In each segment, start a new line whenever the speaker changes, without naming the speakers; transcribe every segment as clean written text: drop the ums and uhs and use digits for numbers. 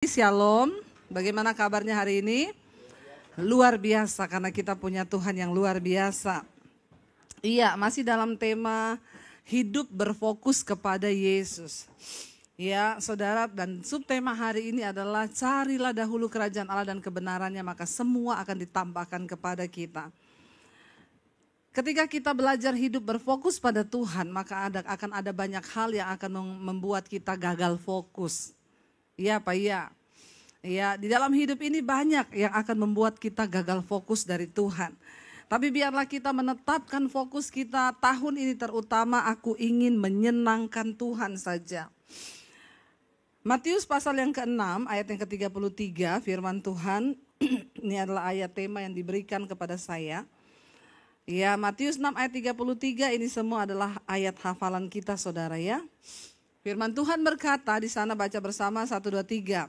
Shalom, bagaimana kabarnya hari ini? Luar biasa karena kita punya Tuhan yang luar biasa. Iya, masih dalam tema hidup berfokus kepada Yesus. Ya, saudara, dan subtema hari ini adalah carilah dahulu kerajaan Allah dan kebenarannya, maka semua akan ditambahkan kepada kita. Ketika kita belajar hidup berfokus pada Tuhan, maka akan ada banyak hal yang akan membuat kita gagal fokus. Iya Pak, iya. Ya, di dalam hidup ini banyak yang akan membuat kita gagal fokus dari Tuhan. Tapi biarlah kita menetapkan fokus kita tahun ini, terutama aku ingin menyenangkan Tuhan saja. Matius pasal yang ke-6 ayat yang ke-33 firman Tuhan. Ini adalah ayat tema yang diberikan kepada saya. Ya, Matius 6 ayat 33 ini semua adalah ayat hafalan kita saudara ya. Firman Tuhan berkata di sana, baca bersama 1, 2, 3.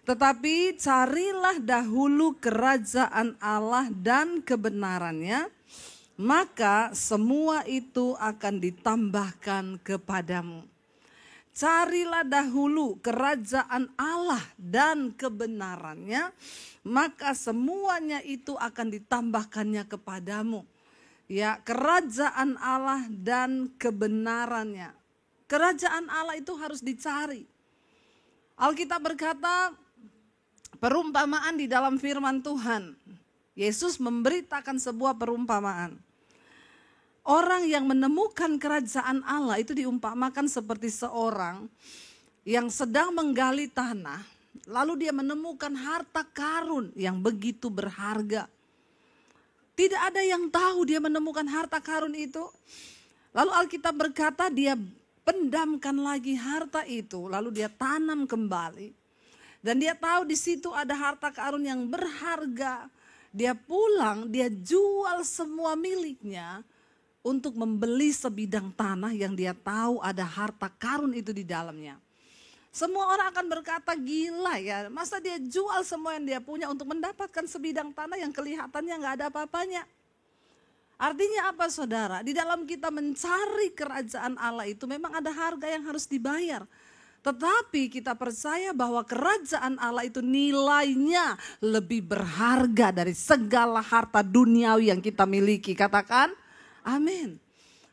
Tetapi carilah dahulu kerajaan Allah dan kebenarannya, maka semua itu akan ditambahkan kepadamu. Carilah dahulu kerajaan Allah dan kebenarannya, maka semuanya itu akan ditambahkannya kepadamu. Ya, kerajaan Allah dan kebenarannya. Kerajaan Allah itu harus dicari. Alkitab berkata, perumpamaan di dalam firman Tuhan. Yesus memberitakan sebuah perumpamaan. Orang yang menemukan kerajaan Allah itu diumpamakan seperti seorang yang sedang menggali tanah. Lalu dia menemukan harta karun yang begitu berharga. Tidak ada yang tahu dia menemukan harta karun itu. Lalu Alkitab berkata dia pendamkan lagi harta itu, lalu dia tanam kembali. Dan dia tahu di situ ada harta karun yang berharga. Dia pulang, dia jual semua miliknya untuk membeli sebidang tanah yang dia tahu ada harta karun itu di dalamnya. Semua orang akan berkata, gila ya, masa dia jual semua yang dia punya untuk mendapatkan sebidang tanah yang kelihatannya gak ada apa-apanya. Artinya apa saudara? Di dalam kita mencari kerajaan Allah itu memang ada harga yang harus dibayar. Tetapi kita percaya bahwa kerajaan Allah itu nilainya lebih berharga dari segala harta duniawi yang kita miliki. Katakan amin.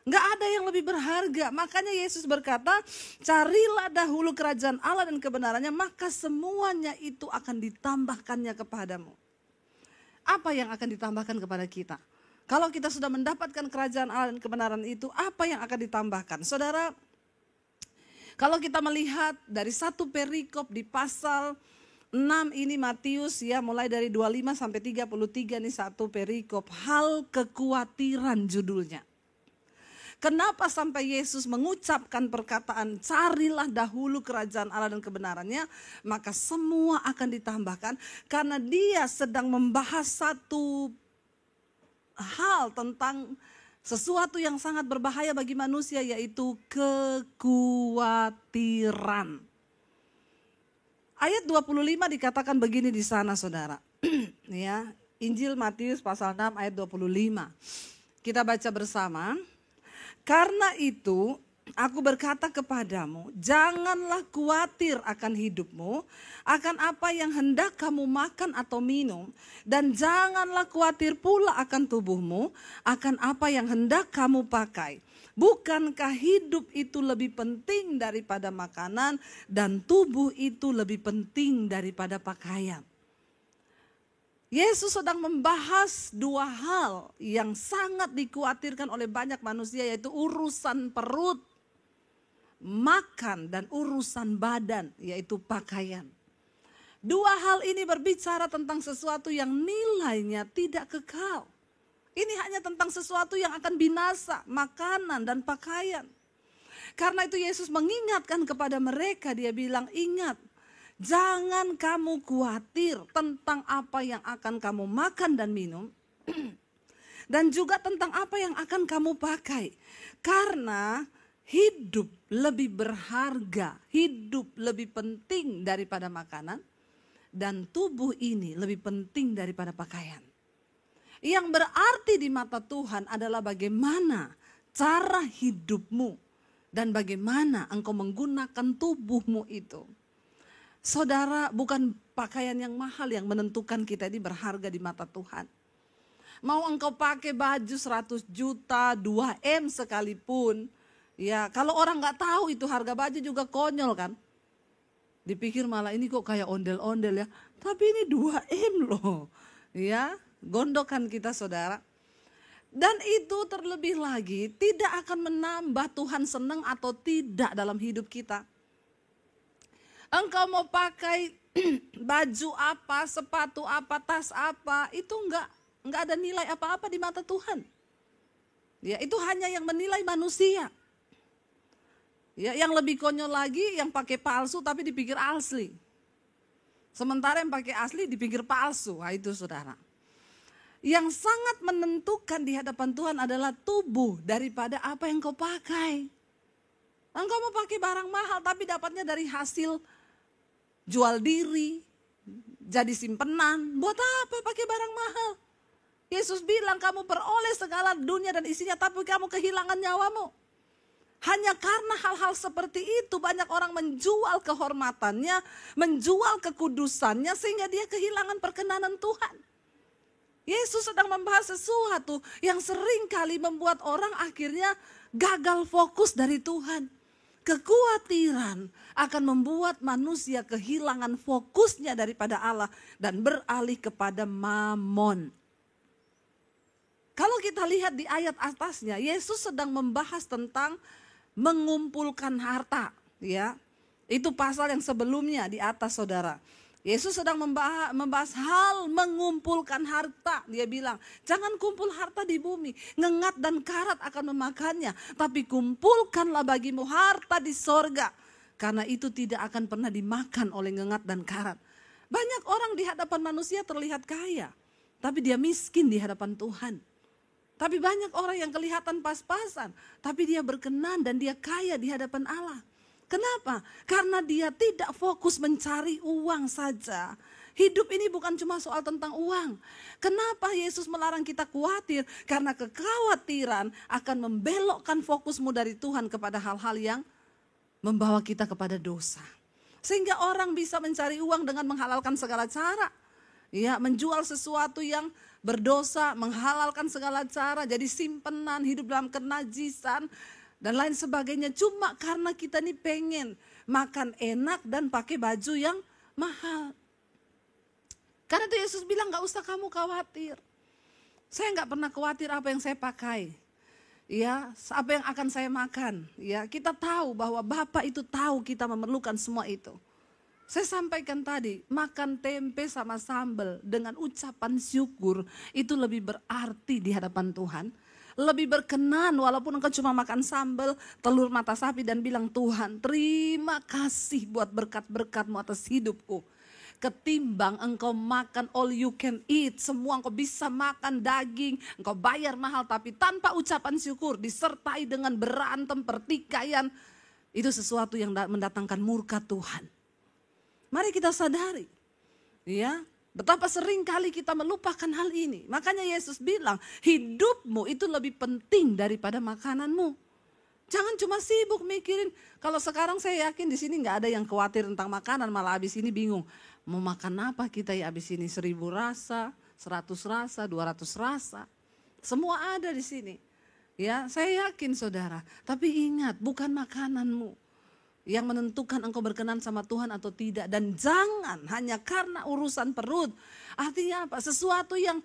Gak ada yang lebih berharga. Makanya Yesus berkata, carilah dahulu kerajaan Allah dan kebenarannya, maka semuanya itu akan ditambahkannya kepadamu. Apa yang akan ditambahkan kepada kita? Kalau kita sudah mendapatkan kerajaan Allah dan kebenaran itu, apa yang akan ditambahkan? Saudara, kalau kita melihat dari satu perikop di pasal 6 ini Matius ya, mulai dari 25 sampai 33 ini satu perikop, hal kekhawatiran judulnya. Kenapa sampai Yesus mengucapkan perkataan carilah dahulu kerajaan Allah dan kebenarannya, maka semua akan ditambahkan, karena dia sedang membahas satu hal tentang sesuatu yang sangat berbahaya bagi manusia, yaitu kekhawatiran. Ayat 25 dikatakan begini di sana saudara. Ya, Injil Matius pasal 6 ayat 25. Kita baca bersama. Karena itu aku berkata kepadamu, janganlah khawatir akan hidupmu, akan apa yang hendak kamu makan atau minum, dan janganlah khawatir pula akan tubuhmu, akan apa yang hendak kamu pakai. Bukankah hidup itu lebih penting daripada makanan, dan tubuh itu lebih penting daripada pakaian? Yesus sedang membahas dua hal yang sangat dikhawatirkan oleh banyak manusia, yaitu urusan perut, makan, dan urusan badan, yaitu pakaian. Dua hal ini berbicara tentang sesuatu yang nilainya tidak kekal. Ini hanya tentang sesuatu yang akan binasa, makanan dan pakaian. Karena itu Yesus mengingatkan kepada mereka, dia bilang, ingat, jangan kamu khawatir tentang apa yang akan kamu makan dan minum, dan juga tentang apa yang akan kamu pakai. Karena hidup lebih berharga, hidup lebih penting daripada makanan, dan tubuh ini lebih penting daripada pakaian. Yang berarti di mata Tuhan adalah bagaimana cara hidupmu dan bagaimana engkau menggunakan tubuhmu itu. Saudara, bukan pakaian yang mahal yang menentukan kita ini berharga di mata Tuhan. Mau engkau pakai baju 100 juta, 2M sekalipun. Ya, kalau orang nggak tahu itu harga baju juga konyol kan. Dipikir malah ini kok kayak ondel-ondel ya. Tapi ini 2M loh. Ya, gondokan kita saudara. Dan itu terlebih lagi tidak akan menambah Tuhan senang atau tidak dalam hidup kita. Engkau mau pakai baju apa, sepatu apa, tas apa, itu enggak ada nilai apa-apa di mata Tuhan. Ya, itu hanya yang menilai manusia. Ya, yang lebih konyol lagi yang pakai palsu tapi dipikir asli. Sementara yang pakai asli dipikir palsu. Wah, itu saudara. Yang sangat menentukan di hadapan Tuhan adalah tubuh daripada apa yang kau pakai. Engkau mau pakai barang mahal tapi dapatnya dari hasil jual diri, jadi simpenan. Buat apa pakai barang mahal? Yesus bilang kamu peroleh segala dunia dan isinya tapi kamu kehilangan nyawamu. Hanya karena hal-hal seperti itu banyak orang menjual kehormatannya, menjual kekudusannya sehingga dia kehilangan perkenanan Tuhan. Yesus sedang membahas sesuatu yang sering kali membuat orang akhirnya gagal fokus dari Tuhan. Kekhawatiran akan membuat manusia kehilangan fokusnya daripada Allah dan beralih kepada mamon. Kalau kita lihat di ayat atasnya, Yesus sedang membahas tentang mengumpulkan harta, ya. Itu pasal yang sebelumnya di atas saudara. Yesus sedang membahas hal mengumpulkan harta. Dia bilang, jangan kumpul harta di bumi, ngengat dan karat akan memakannya. Tapi kumpulkanlah bagimu harta di sorga. Karena itu tidak akan pernah dimakan oleh ngengat dan karat. Banyak orang di hadapan manusia terlihat kaya, tapi dia miskin di hadapan Tuhan. Tapi banyak orang yang kelihatan pas-pasan, tapi dia berkenan dan dia kaya di hadapan Allah. Kenapa? Karena dia tidak fokus mencari uang saja. Hidup ini bukan cuma soal tentang uang. Kenapa Yesus melarang kita khawatir? Karena kekhawatiran akan membelokkan fokusmu dari Tuhan kepada hal-hal yang membawa kita kepada dosa. Sehingga orang bisa mencari uang dengan menghalalkan segala cara. Ya, menjual sesuatu yang berdosa, menghalalkan segala cara, jadi simpenan, hidup dalam kenajisan, dan lain sebagainya. Cuma karena kita nih pengen makan enak dan pakai baju yang mahal. Karena itu Yesus bilang gak usah kamu khawatir. Saya gak pernah khawatir apa yang saya pakai. Ya, apa yang akan saya makan. Ya, kita tahu bahwa Bapa itu tahu kita memerlukan semua itu. Saya sampaikan tadi, makan tempe sama sambal dengan ucapan syukur itu lebih berarti di hadapan Tuhan. Lebih berkenan walaupun engkau cuma makan sambal, telur mata sapi dan bilang Tuhan terima kasih buat berkat-berkat-Mu atas hidupku. Ketimbang engkau makan all you can eat, semua engkau bisa makan daging, engkau bayar mahal tapi tanpa ucapan syukur disertai dengan berantem, pertikaian. Itu sesuatu yang mendatangkan murka Tuhan. Mari kita sadari, ya, betapa sering kali kita melupakan hal ini. Makanya Yesus bilang, hidupmu itu lebih penting daripada makananmu. Jangan cuma sibuk mikirin, kalau sekarang saya yakin di sini nggak ada yang khawatir tentang makanan, malah abis ini bingung. Mau makan apa kita ya abis ini, 1000 rasa, 100 rasa, 200 rasa. Semua ada di sini. Ya, saya yakin saudara, tapi ingat bukan makananmu yang menentukan engkau berkenan sama Tuhan atau tidak. Dan jangan hanya karena urusan perut. Artinya apa? Sesuatu yang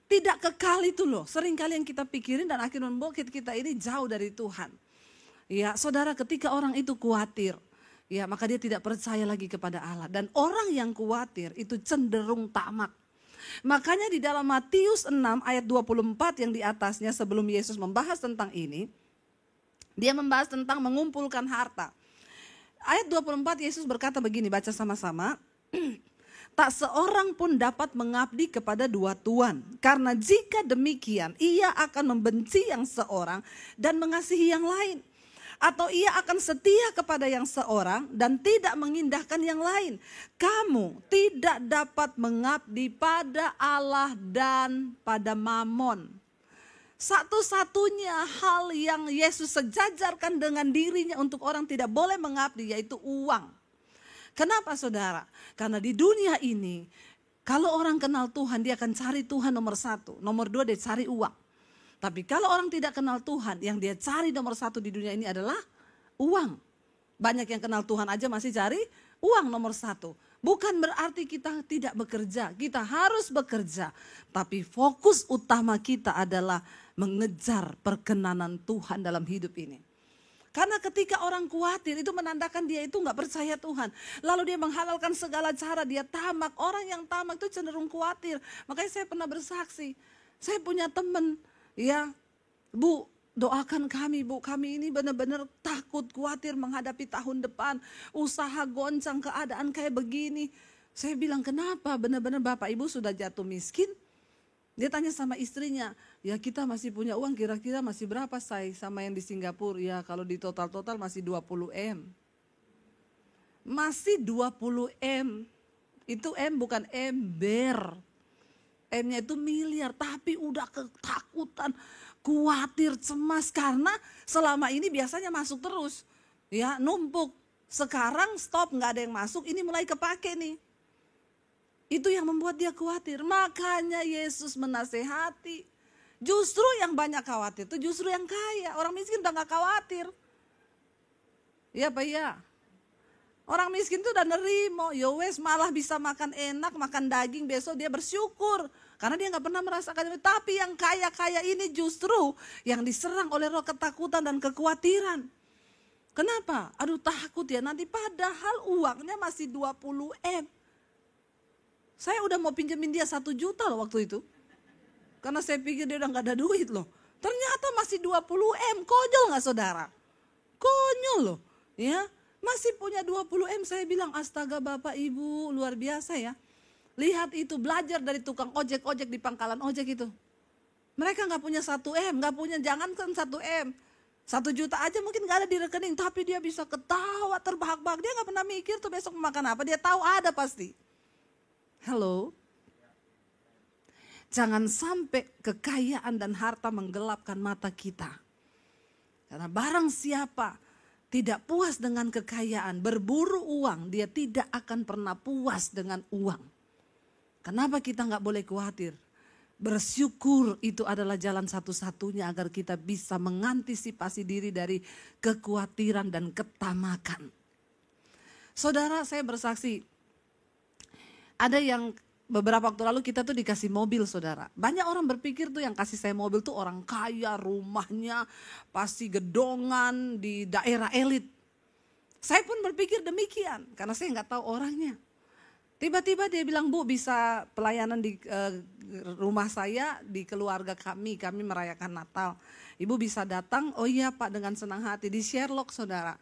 tidak kekal itu loh. Seringkali yang kita pikirin dan akhirnya membuat kita ini jauh dari Tuhan. Ya, saudara, ketika orang itu khawatir, ya maka dia tidak percaya lagi kepada Allah. Dan orang yang khawatir itu cenderung tamak. Makanya di dalam Matius 6 ayat 24 yang di atasnya sebelum Yesus membahas tentang ini, dia membahas tentang mengumpulkan harta. Ayat 24 Yesus berkata begini, baca sama-sama. Tak seorang pun dapat mengabdi kepada dua tuan. Karena jika demikian ia akan membenci yang seorang dan mengasihi yang lain. Atau ia akan setia kepada yang seorang dan tidak mengindahkan yang lain. Kamu tidak dapat mengabdi pada Allah dan pada Mamon. Satu-satunya hal yang Yesus sejajarkan dengan dirinya untuk orang tidak boleh mengabdi yaitu uang. Kenapa saudara? Karena di dunia ini, kalau orang kenal Tuhan, dia akan cari Tuhan nomor satu. Nomor dua, dia cari uang. Tapi kalau orang tidak kenal Tuhan, yang dia cari nomor satu di dunia ini adalah uang. Banyak yang kenal Tuhan aja masih cari uang nomor satu. Bukan berarti kita tidak bekerja, kita harus bekerja. Tapi fokus utama kita adalah mengejar perkenanan Tuhan dalam hidup ini. Karena ketika orang khawatir itu menandakan dia itu gak percaya Tuhan. Lalu dia menghalalkan segala cara, dia tamak. Orang yang tamak itu cenderung khawatir. Makanya saya pernah bersaksi, saya punya teman, ya Bu, doakan kami Bu, kami ini benar-benar takut, khawatir menghadapi tahun depan. Usaha goncang, keadaan kayak begini. Saya bilang kenapa, benar-benar Bapak Ibu sudah jatuh miskin? Dia tanya sama istrinya, ya kita masih punya uang kira-kira masih berapa say sama yang di Singapura? Ya kalau di total-total masih 20 M. Masih 20 M. Itu M bukan ember. M-nya itu miliar, tapi udah ketakutan, khawatir, cemas karena selama ini biasanya masuk terus, ya numpuk. Sekarang stop, nggak ada yang masuk, ini mulai kepake nih. Itu yang membuat dia khawatir. Makanya Yesus menasehati. Justru yang banyak khawatir itu justru yang kaya. Orang miskin udah nggak khawatir. Iya Pak ya. Orang miskin itu udah nerimo, yowes malah bisa makan enak, makan daging, besok dia bersyukur. Karena dia gak pernah merasakan itu. Tapi yang kaya-kaya ini justru yang diserang oleh roh ketakutan dan kekhawatiran. Kenapa? Aduh takut ya nanti, padahal uangnya masih 20 M. Saya udah mau pinjemin dia 1 juta loh waktu itu. Karena saya pikir dia udah gak ada duit loh. Ternyata masih 20 M, konyol gak saudara? Konyol loh, ya. Masih punya 20 M, saya bilang astaga Bapak Ibu luar biasa ya. Lihat itu, belajar dari tukang ojek-ojek di pangkalan ojek itu. Mereka gak punya 1 M, gak punya, jangankan 1 M. 1 juta aja mungkin gak ada di rekening, tapi dia bisa ketawa terbahak-bahak. Dia gak pernah mikir tuh besok makan apa, dia tahu ada pasti. Hello? Jangan sampai kekayaan dan harta menggelapkan mata kita. Karena barang siapa tidak puas dengan kekayaan, berburu uang, dia tidak akan pernah puas dengan uang. Kenapa kita nggak boleh khawatir? Bersyukur itu adalah jalan satu-satunya agar kita bisa mengantisipasi diri dari kekhawatiran dan ketamakan. Saudara, saya bersaksi, ada yang beberapa waktu lalu kita tuh dikasih mobil saudara. Banyak orang berpikir tuh yang kasih saya mobil tuh orang kaya, rumahnya pasti gedongan di daerah elit. Saya pun berpikir demikian karena saya nggak tahu orangnya. Tiba-tiba dia bilang, Bu bisa pelayanan di rumah saya, di keluarga kami merayakan Natal. Ibu bisa datang, oh iya Pak dengan senang hati, di Sherlock saudara.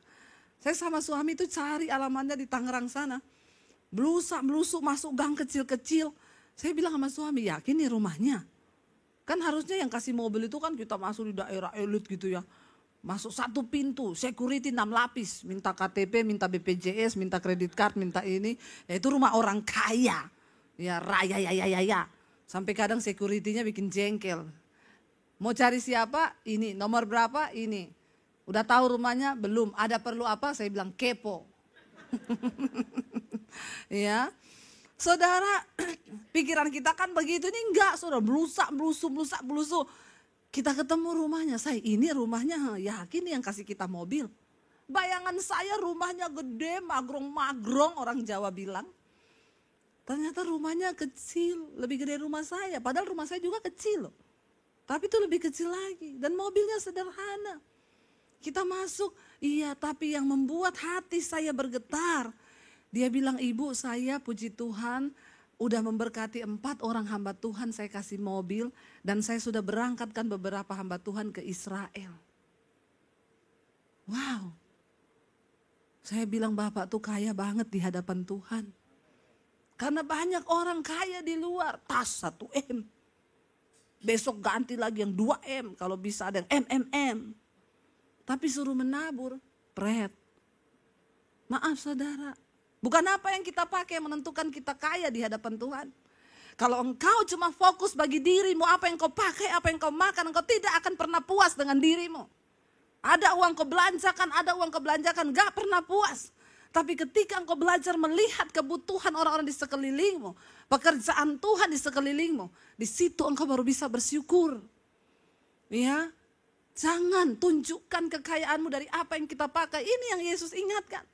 Saya sama suami itu cari alamatnya di Tangerang sana. Belusuk masuk gang kecil-kecil. Saya bilang sama suami, yakin nih rumahnya? Kan harusnya yang kasih mobil itu kan kita masuk di daerah elit gitu ya. Masuk 1 pintu, security 6 lapis. Minta KTP, minta BPJS, minta kredit card, minta ini. Ya itu rumah orang kaya. Ya raya ya. Sampai kadang security-nya bikin jengkel. Mau cari siapa? Ini. Nomor berapa? Ini. Udah tahu rumahnya? Belum. Ada perlu apa? Saya bilang kepo. Ya, saudara, pikiran kita kan begitu, ini enggak saudara, belusuk. Kita ketemu rumahnya, saya ini rumahnya, yakin yang kasih kita mobil. Bayangan saya rumahnya gede, magrong-magrong orang Jawa bilang. Ternyata rumahnya kecil, lebih gede rumah saya, padahal rumah saya juga kecil loh. Tapi itu lebih kecil lagi dan mobilnya sederhana. Kita masuk, iya tapi yang membuat hati saya bergetar. Dia bilang, Ibu saya puji Tuhan udah memberkati 4 orang hamba Tuhan, saya kasih mobil. Dan saya sudah berangkatkan beberapa hamba Tuhan ke Israel. Wow. Saya bilang Bapak tuh kaya banget di hadapan Tuhan. Karena banyak orang kaya di luar, tas 1 M. Besok ganti lagi yang 2 M, kalau bisa ada yang M. Tapi suruh menabur, pret. Maaf saudara. Bukan apa yang kita pakai yang menentukan kita kaya di hadapan Tuhan. Kalau engkau cuma fokus bagi dirimu, apa yang kau pakai, apa yang kau makan, engkau tidak akan pernah puas dengan dirimu. Ada uang kau belanjakan, gak pernah puas. Tapi ketika engkau belajar melihat kebutuhan orang-orang di sekelilingmu, pekerjaan Tuhan di sekelilingmu, di situ engkau baru bisa bersyukur. Ya, jangan tunjukkan kekayaanmu dari apa yang kita pakai. Ini yang Yesus ingatkan.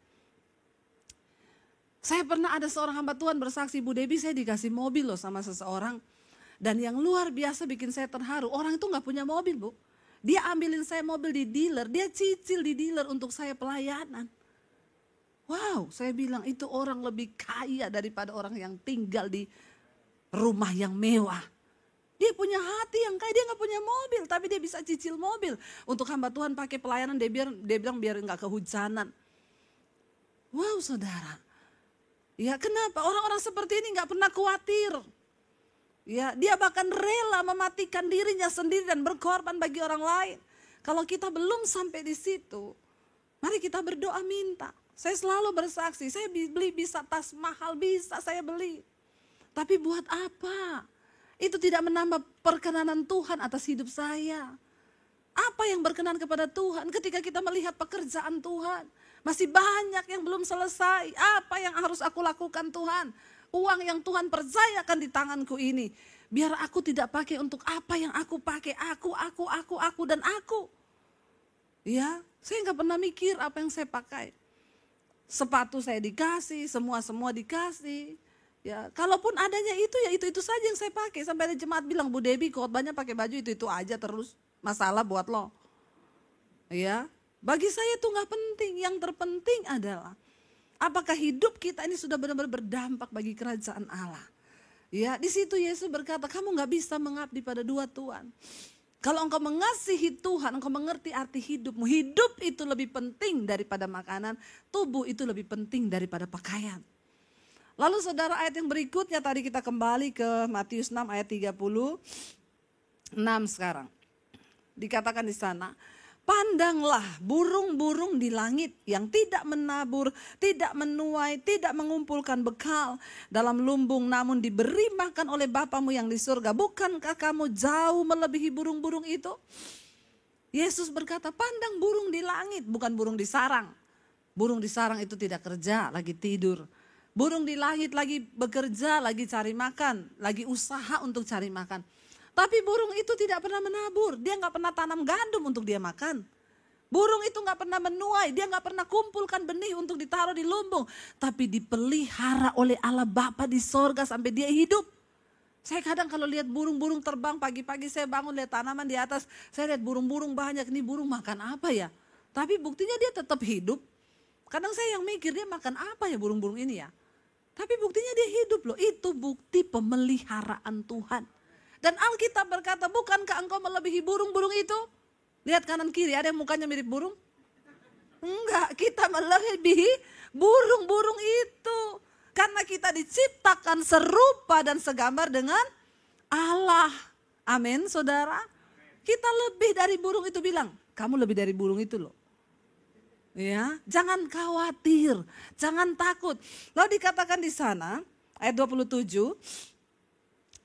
Saya pernah ada seorang hamba Tuhan bersaksi, Bu Debbie, saya dikasih mobil loh sama seseorang. Dan yang luar biasa bikin saya terharu, orang itu gak punya mobil, Bu. Dia ambilin saya mobil di dealer, dia cicil di dealer untuk saya pelayanan. Wow, saya bilang itu orang lebih kaya daripada orang yang tinggal di rumah yang mewah. Dia punya hati yang kaya, dia gak punya mobil, tapi dia bisa cicil mobil. Untuk hamba Tuhan pakai pelayanan, dia bilang biar gak kehujanan. Wow, saudara. Ya, kenapa? Orang-orang seperti ini gak pernah khawatir. Ya, dia bahkan rela mematikan dirinya sendiri dan berkorban bagi orang lain. Kalau kita belum sampai di situ, mari kita berdoa minta. Saya selalu bersaksi, saya beli bisa tas mahal, bisa saya beli. Tapi buat apa? Itu tidak menambah perkenanan Tuhan atas hidup saya. Apa yang berkenan kepada Tuhan ketika kita melihat pekerjaan Tuhan? Masih banyak yang belum selesai. Apa yang harus aku lakukan Tuhan? Uang yang Tuhan percayakan di tanganku ini. Biar aku tidak pakai untuk apa yang aku pakai. Aku dan aku. Ya, saya nggak pernah mikir apa yang saya pakai. Sepatu saya dikasih, semua dikasih. Ya, kalaupun adanya itu ya itu saja yang saya pakai. Sampai ada jemaat bilang, Bu Debbie khotbahnya pakai baju itu aja terus. Masalah buat lo. Ya, bagi saya itu nggak penting. Yang terpenting adalah apakah hidup kita ini sudah benar-benar berdampak bagi kerajaan Allah? Ya, di situ Yesus berkata, kamu nggak bisa mengabdi pada dua Tuhan. Kalau engkau mengasihi Tuhan, engkau mengerti arti hidupmu. Hidup itu lebih penting daripada makanan, tubuh itu lebih penting daripada pakaian. Lalu saudara, ayat yang berikutnya tadi kita kembali ke Matius 6 ayat 36 sekarang. Dikatakan di sana, pandanglah burung-burung di langit yang tidak menabur, tidak menuai, tidak mengumpulkan bekal dalam lumbung, namun diberi makan oleh Bapamu yang di surga. Bukankah kamu jauh melebihi burung-burung itu? Yesus berkata, pandang burung di langit, bukan burung di sarang. Burung di sarang itu tidak kerja, lagi tidur. Burung di langit lagi bekerja, lagi cari makan, lagi usaha untuk cari makan. Tapi burung itu tidak pernah menabur, dia gak pernah tanam gandum untuk dia makan. Burung itu gak pernah menuai, dia gak pernah kumpulkan benih untuk ditaruh di lumbung. Tapi dipelihara oleh Allah Bapa di sorga sampai dia hidup. Saya kadang kalau lihat burung-burung terbang, pagi-pagi saya bangun lihat tanaman di atas. Saya lihat burung-burung banyak, ini burung makan apa ya? Tapi buktinya dia tetap hidup. Kadang saya yang mikir dia makan apa ya burung-burung ini ya? Tapi buktinya dia hidup loh, itu bukti pemeliharaan Tuhan. Dan Alkitab berkata, bukankah engkau melebihi burung-burung itu? Lihat kanan kiri, ada yang mukanya mirip burung? Enggak, kita melebihi burung-burung itu. Karena kita diciptakan serupa dan segambar dengan Allah. Amin, saudara. Kita lebih dari burung itu, bilang, kamu lebih dari burung itu loh. Ya, jangan khawatir, jangan takut. Lalu dikatakan di sana, ayat 27,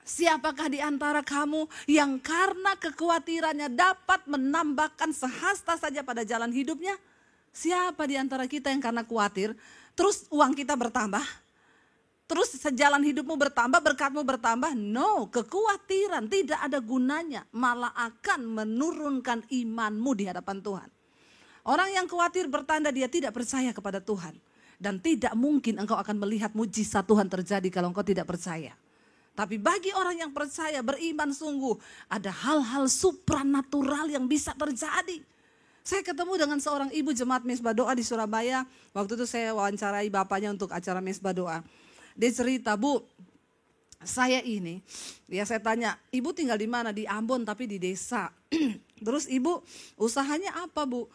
siapakah di antara kamu yang karena kekhawatirannya dapat menambahkan sehasta saja pada jalan hidupnya? Siapa di antara kita yang karena khawatir, terus uang kita bertambah? Terus sejalan hidupmu bertambah, berkatmu bertambah? No, kekhawatiran tidak ada gunanya, malah akan menurunkan imanmu di hadapan Tuhan. Orang yang khawatir bertanda dia tidak percaya kepada Tuhan. Dan tidak mungkin engkau akan melihat mujizat Tuhan terjadi kalau engkau tidak percaya. Tapi bagi orang yang percaya, beriman sungguh, ada hal-hal supranatural yang bisa terjadi. Saya ketemu dengan seorang ibu jemaat Mesbah Doa di Surabaya. Waktu itu saya wawancarai bapaknya untuk acara Mesbah Doa. Dia cerita, Bu, saya ini, ya saya tanya, ibu tinggal di mana? Di Ambon tapi di desa. Terus ibu usahanya apa, Bu?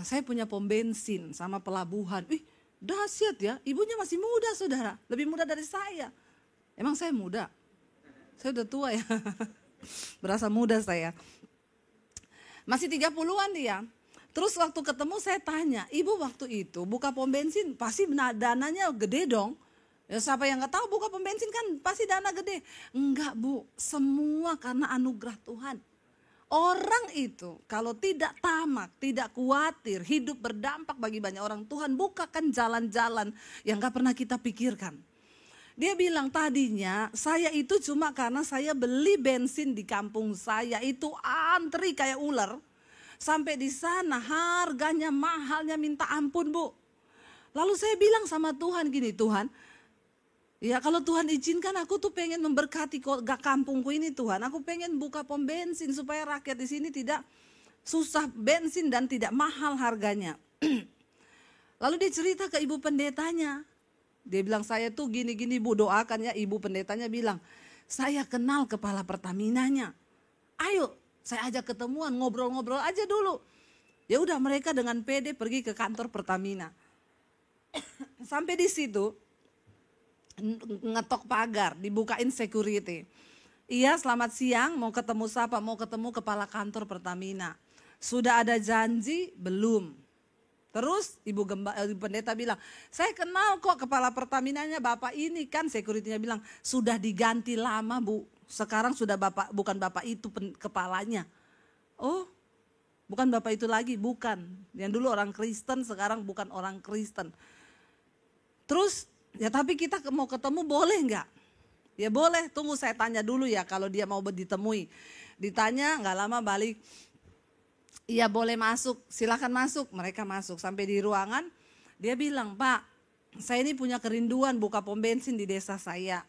Saya punya pom bensin sama pelabuhan. Wih, dahsyat ya, ibunya masih muda saudara, lebih muda dari saya. Emang saya muda? Saya udah tua ya, berasa muda saya. Masih 30-an dia. Terus waktu ketemu saya tanya, ibu waktu itu buka pom bensin pasti dananya gede dong. Ya siapa yang gak tahu buka pom bensin kan pasti dana gede. Enggak Bu, semua karena anugerah Tuhan. Orang itu kalau tidak tamak, tidak khawatir, hidup berdampak bagi banyak orang, Tuhan bukakan jalan-jalan yang gak pernah kita pikirkan. Dia bilang tadinya saya itu cuma karena saya beli bensin di kampung saya itu antri kayak ular. Sampai di sana harganya mahalnya minta ampun Bu. Lalu saya bilang sama Tuhan gini, Tuhan, ya kalau Tuhan izinkan aku tuh pengen memberkati kampungku ini Tuhan. Aku pengen buka pom bensin supaya rakyat di sini tidak susah bensin dan tidak mahal harganya. Lalu dia cerita ke ibu pendetanya. Dia bilang saya tuh gini-gini Bu, doakan ya. Ibu pendetanya bilang, saya kenal kepala Pertaminanya. Ayo saya ajak ketemuan, ngobrol-ngobrol aja dulu. Ya udah mereka dengan pede pergi ke kantor Pertamina. Sampai di situ ngetok pagar, dibukain security. Iya selamat siang, mau ketemu siapa? Mau ketemu kepala kantor Pertamina. Sudah ada janji? Belum. Terus ibu pendeta bilang, saya kenal kok kepala Pertaminanya Bapak ini kan. Securitynya bilang, sudah diganti lama Bu. Sekarang sudah Bapak, bukan Bapak itu kepalanya. Oh bukan Bapak itu lagi, bukan. Yang dulu orang Kristen, sekarang bukan orang Kristen. Terus ya tapi kita mau ketemu boleh nggak? Ya boleh, tunggu saya tanya dulu ya kalau dia mau ditemui. Ditanya nggak lama balik, iya boleh masuk, silakan masuk. Mereka masuk, sampai di ruangan dia bilang, Pak saya ini punya kerinduan buka pom bensin di desa saya.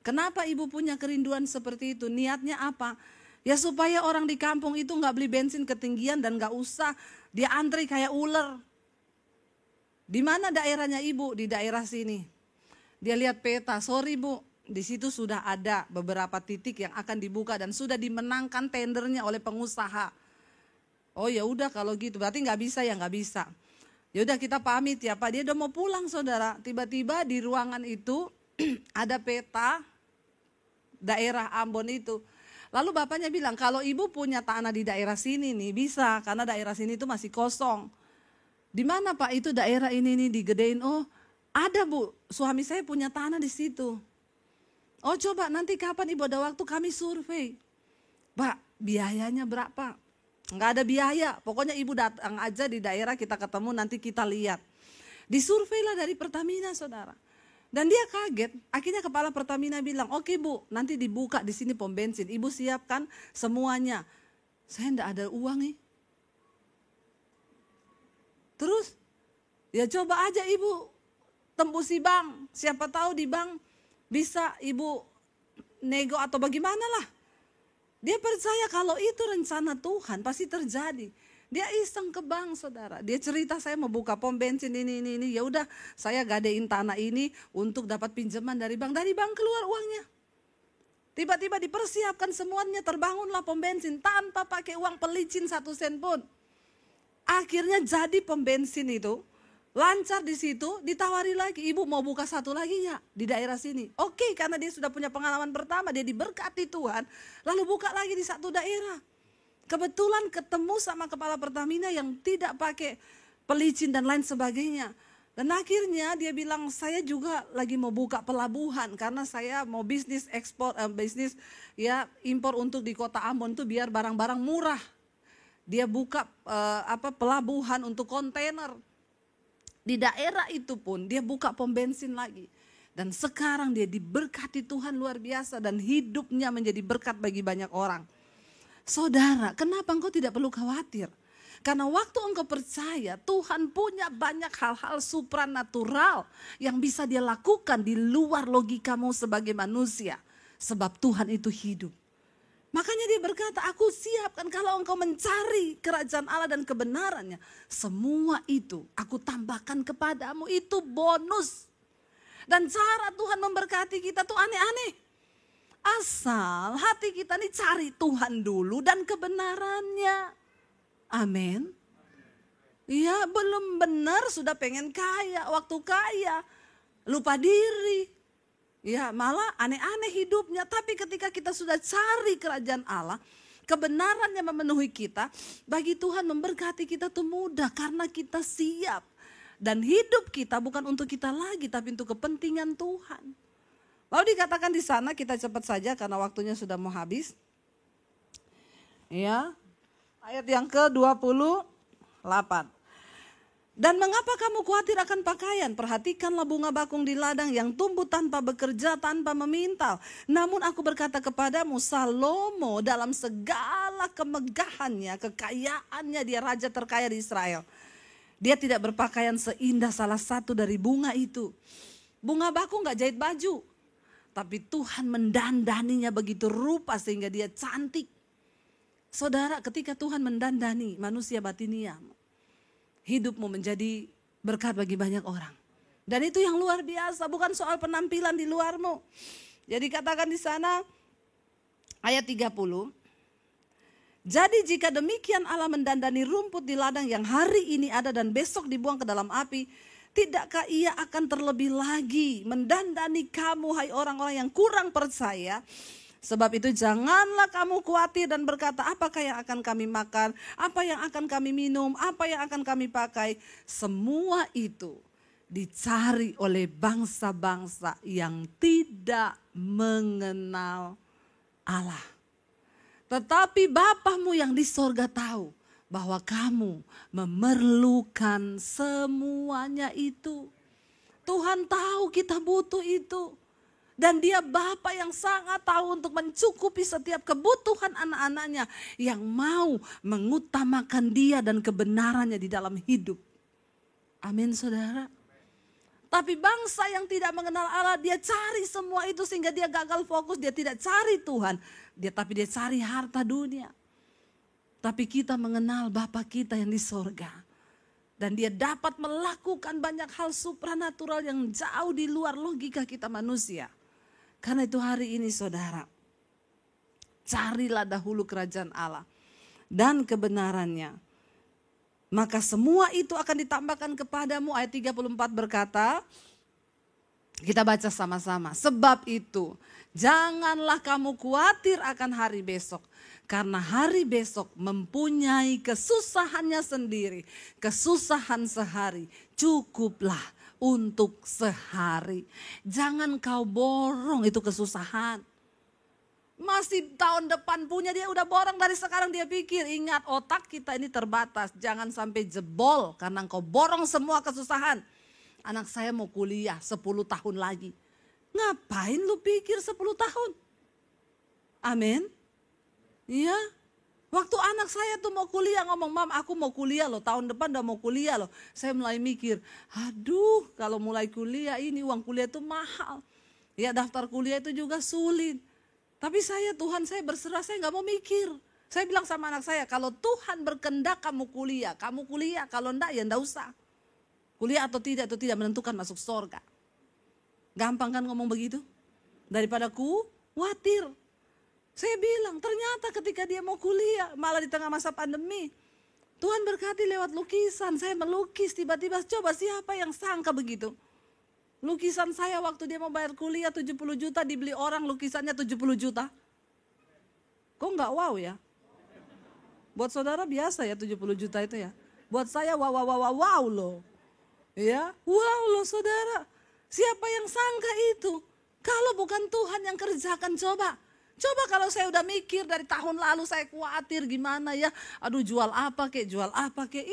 Kenapa ibu punya kerinduan seperti itu? Niatnya apa? Ya supaya orang di kampung itu nggak beli bensin ketinggian dan nggak usah dia antri kayak ular. Di mana daerahnya ibu? Di daerah sini. Dia lihat peta, sorry Bu, di situ sudah ada beberapa titik yang akan dibuka dan sudah dimenangkan tendernya oleh pengusaha. Oh ya udah kalau gitu, berarti nggak bisa ya nggak bisa. Ya udah kita pamit ya Pak. Dia udah mau pulang saudara. Tiba-tiba di ruangan itu ada peta daerah Ambon itu. Lalu bapaknya bilang kalau ibu punya tanah di daerah sini nih bisa, karena daerah sini itu masih kosong. Di mana Pak itu daerah ini nih digedein? Oh ada Bu, suami saya punya tanah di situ. Oh coba nanti kapan ibu ada waktu kami survei. Pak biayanya berapa? Enggak ada biaya, pokoknya ibu datang aja di daerah kita ketemu nanti kita lihat. Disurveilah dari Pertamina saudara. Dan dia kaget, akhirnya kepala Pertamina bilang, oke Bu nanti dibuka di sini pom bensin. Ibu siapkan semuanya. Saya enggak ada uang nih. Terus ya coba aja ibu tembusi bank. Siapa tahu di bank bisa ibu nego atau bagaimana lah. Dia percaya kalau itu rencana Tuhan pasti terjadi. Dia iseng ke bank saudara. Dia cerita saya mau buka pom bensin ini. Ya udah saya gadein tanah ini untuk dapat pinjaman dari bank. Dari bank keluar uangnya. Tiba-tiba dipersiapkan semuanya, terbangunlah pom bensin tanpa pakai uang pelicin 1 sen pun. Akhirnya jadi pom bensin itu. Lancar di situ, ditawari lagi, ibu mau buka satu lagi ya di daerah sini. Oke, karena dia sudah punya pengalaman pertama, dia diberkati Tuhan, lalu buka lagi di satu daerah. Kebetulan ketemu sama kepala Pertamina yang tidak pakai pelicin dan lain sebagainya. Dan akhirnya dia bilang, saya juga lagi mau buka pelabuhan karena saya mau bisnis ekspor, bisnis ya impor untuk di kota Ambon tuh biar barang-barang murah. Dia buka pelabuhan untuk kontainer. Di daerah itu pun dia buka pom bensin lagi. Dan sekarang dia diberkati Tuhan luar biasa dan hidupnya menjadi berkat bagi banyak orang. Saudara, kenapa engkau tidak perlu khawatir? Karena waktu engkau percaya Tuhan punya banyak hal-hal supranatural yang bisa dia lakukan di luar logikamu sebagai manusia. Sebab Tuhan itu hidup. Makanya dia berkata, aku siapkan kalau engkau mencari kerajaan Allah dan kebenarannya. Semua itu aku tambahkan kepadamu, itu bonus. Dan cara Tuhan memberkati kita tuh aneh-aneh. Asal hati kita nih cari Tuhan dulu dan kebenarannya. Amin. Ya belum benar sudah pengen kaya, waktu kaya lupa diri. Ya malah aneh-aneh hidupnya. Tapi ketika kita sudah cari kerajaan Allah, kebenaran yang memenuhi kita, bagi Tuhan memberkati kita tuh mudah karena kita siap. Dan hidup kita bukan untuk kita lagi, tapi untuk kepentingan Tuhan. Lalu dikatakan di sana, kita cepat saja karena waktunya sudah mau habis. Ya. Ayat yang ke-28. Dan mengapa kamu khawatir akan pakaian? Perhatikanlah bunga bakung di ladang yang tumbuh tanpa bekerja, tanpa memintal. Namun aku berkata kepadamu, Salomo dalam segala kemegahannya, kekayaannya, dia raja terkaya di Israel. Dia tidak berpakaian seindah salah satu dari bunga itu. Bunga bakung gak jahit baju. Tapi Tuhan mendandaninya begitu rupa sehingga dia cantik. Saudara, ketika Tuhan mendandani manusia batinia, hidupmu menjadi berkat bagi banyak orang. Dan itu yang luar biasa, bukan soal penampilan di luarmu. Jadi katakan di sana ayat 30. Jadi jika demikian Allah mendandani rumput di ladang yang hari ini ada dan besok dibuang ke dalam api, tidakkah Ia akan terlebih lagi mendandani kamu, hai orang-orang yang kurang percaya? Sebab itu janganlah kamu khawatir dan berkata, apakah yang akan kami makan, apa yang akan kami minum, apa yang akan kami pakai. Semua itu dicari oleh bangsa-bangsa yang tidak mengenal Allah. Tetapi Bapamu yang di sorga tahu bahwa kamu memerlukan semuanya itu. Tuhan tahu kita butuh itu. Dan dia Bapa yang sangat tahu untuk mencukupi setiap kebutuhan anak-anaknya yang mau mengutamakan dia dan kebenarannya di dalam hidup. Amin saudara. Tapi bangsa yang tidak mengenal Allah, dia cari semua itu sehingga dia gagal fokus. Dia tidak cari Tuhan, tapi dia cari harta dunia. Tapi kita mengenal Bapa kita yang di sorga. Dan dia dapat melakukan banyak hal supranatural yang jauh di luar logika kita manusia. Karena itu hari ini saudara, carilah dahulu kerajaan Allah dan kebenarannya. Maka semua itu akan ditambahkan kepadamu. Ayat 34 berkata, kita baca sama-sama. Sebab itu janganlah kamu khawatir akan hari besok. Karena hari besok mempunyai kesusahannya sendiri. Kesusahan sehari cukuplah untuk sehari. Jangan kau borong itu kesusahan. Masih tahun depan punya, dia udah borong dari sekarang. Dia pikir, ingat otak kita ini terbatas. Jangan sampai jebol karena kau borong semua kesusahan. Anak saya mau kuliah 10 tahun lagi. Ngapain lu pikir 10 tahun? Amin. Iya. Waktu anak saya tuh mau kuliah ngomong, Mam aku mau kuliah loh, tahun depan udah mau kuliah loh. Saya mulai mikir, aduh kalau mulai kuliah ini uang kuliah itu mahal. Ya daftar kuliah itu juga sulit. Tapi Tuhan saya berserah, saya gak mau mikir. Saya bilang sama anak saya, kalau Tuhan berkehendak kamu kuliah, kalau enggak ya enggak usah. Kuliah atau tidak itu tidak menentukan masuk surga. Gampang kan ngomong begitu? Daripada khawatir. Saya bilang ternyata ketika dia mau kuliah, malah di tengah masa pandemi, Tuhan berkati lewat lukisan. Saya melukis, tiba-tiba coba siapa yang sangka begitu. Lukisan saya waktu dia mau bayar kuliah 70 juta, dibeli orang lukisannya 70 juta. Kok enggak wow ya? Buat saudara biasa ya 70 juta itu ya. Buat saya wow loh. Ya, wow loh saudara. Siapa yang sangka itu? Kalau bukan Tuhan yang kerjakan coba. Coba kalau saya udah mikir dari tahun lalu saya khawatir gimana ya. Aduh jual apa kek.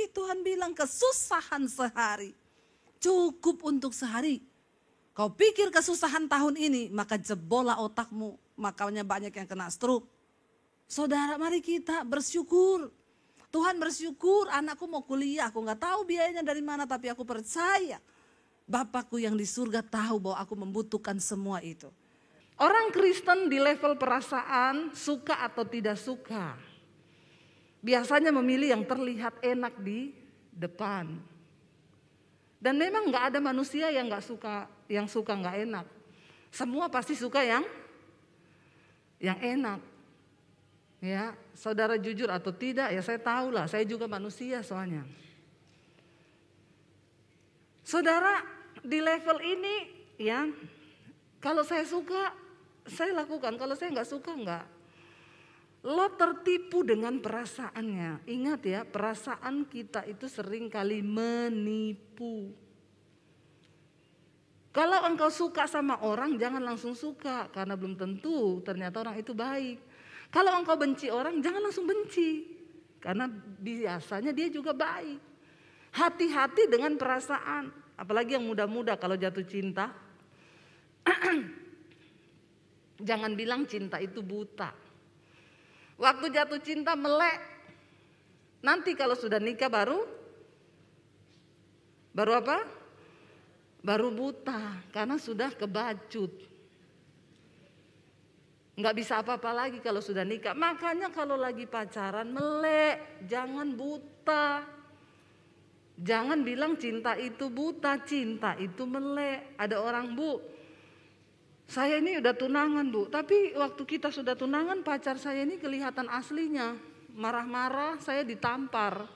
Tuhan bilang kesusahan sehari. Cukup untuk sehari. Kau pikir kesusahan tahun ini maka jebolah otakmu. Makanya banyak yang kena stroke. Saudara mari kita bersyukur. Tuhan bersyukur anakku mau kuliah. Aku gak tahu biayanya dari mana tapi aku percaya. Bapakku yang di surga tahu bahwa aku membutuhkan semua itu. Orang Kristen di level perasaan suka atau tidak suka. Biasanya memilih yang terlihat enak di depan. Dan memang gak ada manusia yang suka gak enak. Semua pasti suka yang enak. Ya, saudara jujur atau tidak ya saya tahu lah, saya juga manusia soalnya. Saudara di level ini ya, kalau saya suka saya lakukan, kalau saya nggak suka nggak. Lo tertipu dengan perasaannya. Ingat ya, perasaan kita itu sering kali menipu. Kalau engkau suka sama orang jangan langsung suka karena belum tentu ternyata orang itu baik. Kalau engkau benci orang, jangan langsung benci. Karena biasanya dia juga baik. Hati-hati dengan perasaan. Apalagi yang muda-muda kalau jatuh cinta. Jangan bilang cinta itu buta. Waktu jatuh cinta melek. Nanti kalau sudah nikah baru apa? Baru buta. Karena sudah kebacut. Nggak bisa apa-apa lagi kalau sudah nikah. Makanya kalau lagi pacaran melek. Jangan buta. Jangan bilang cinta itu buta. Cinta itu melek. Ada orang, Bu, saya ini udah tunangan, Bu, tapi waktu kita sudah tunangan pacar saya ini kelihatan aslinya. Marah-marah, saya ditampar.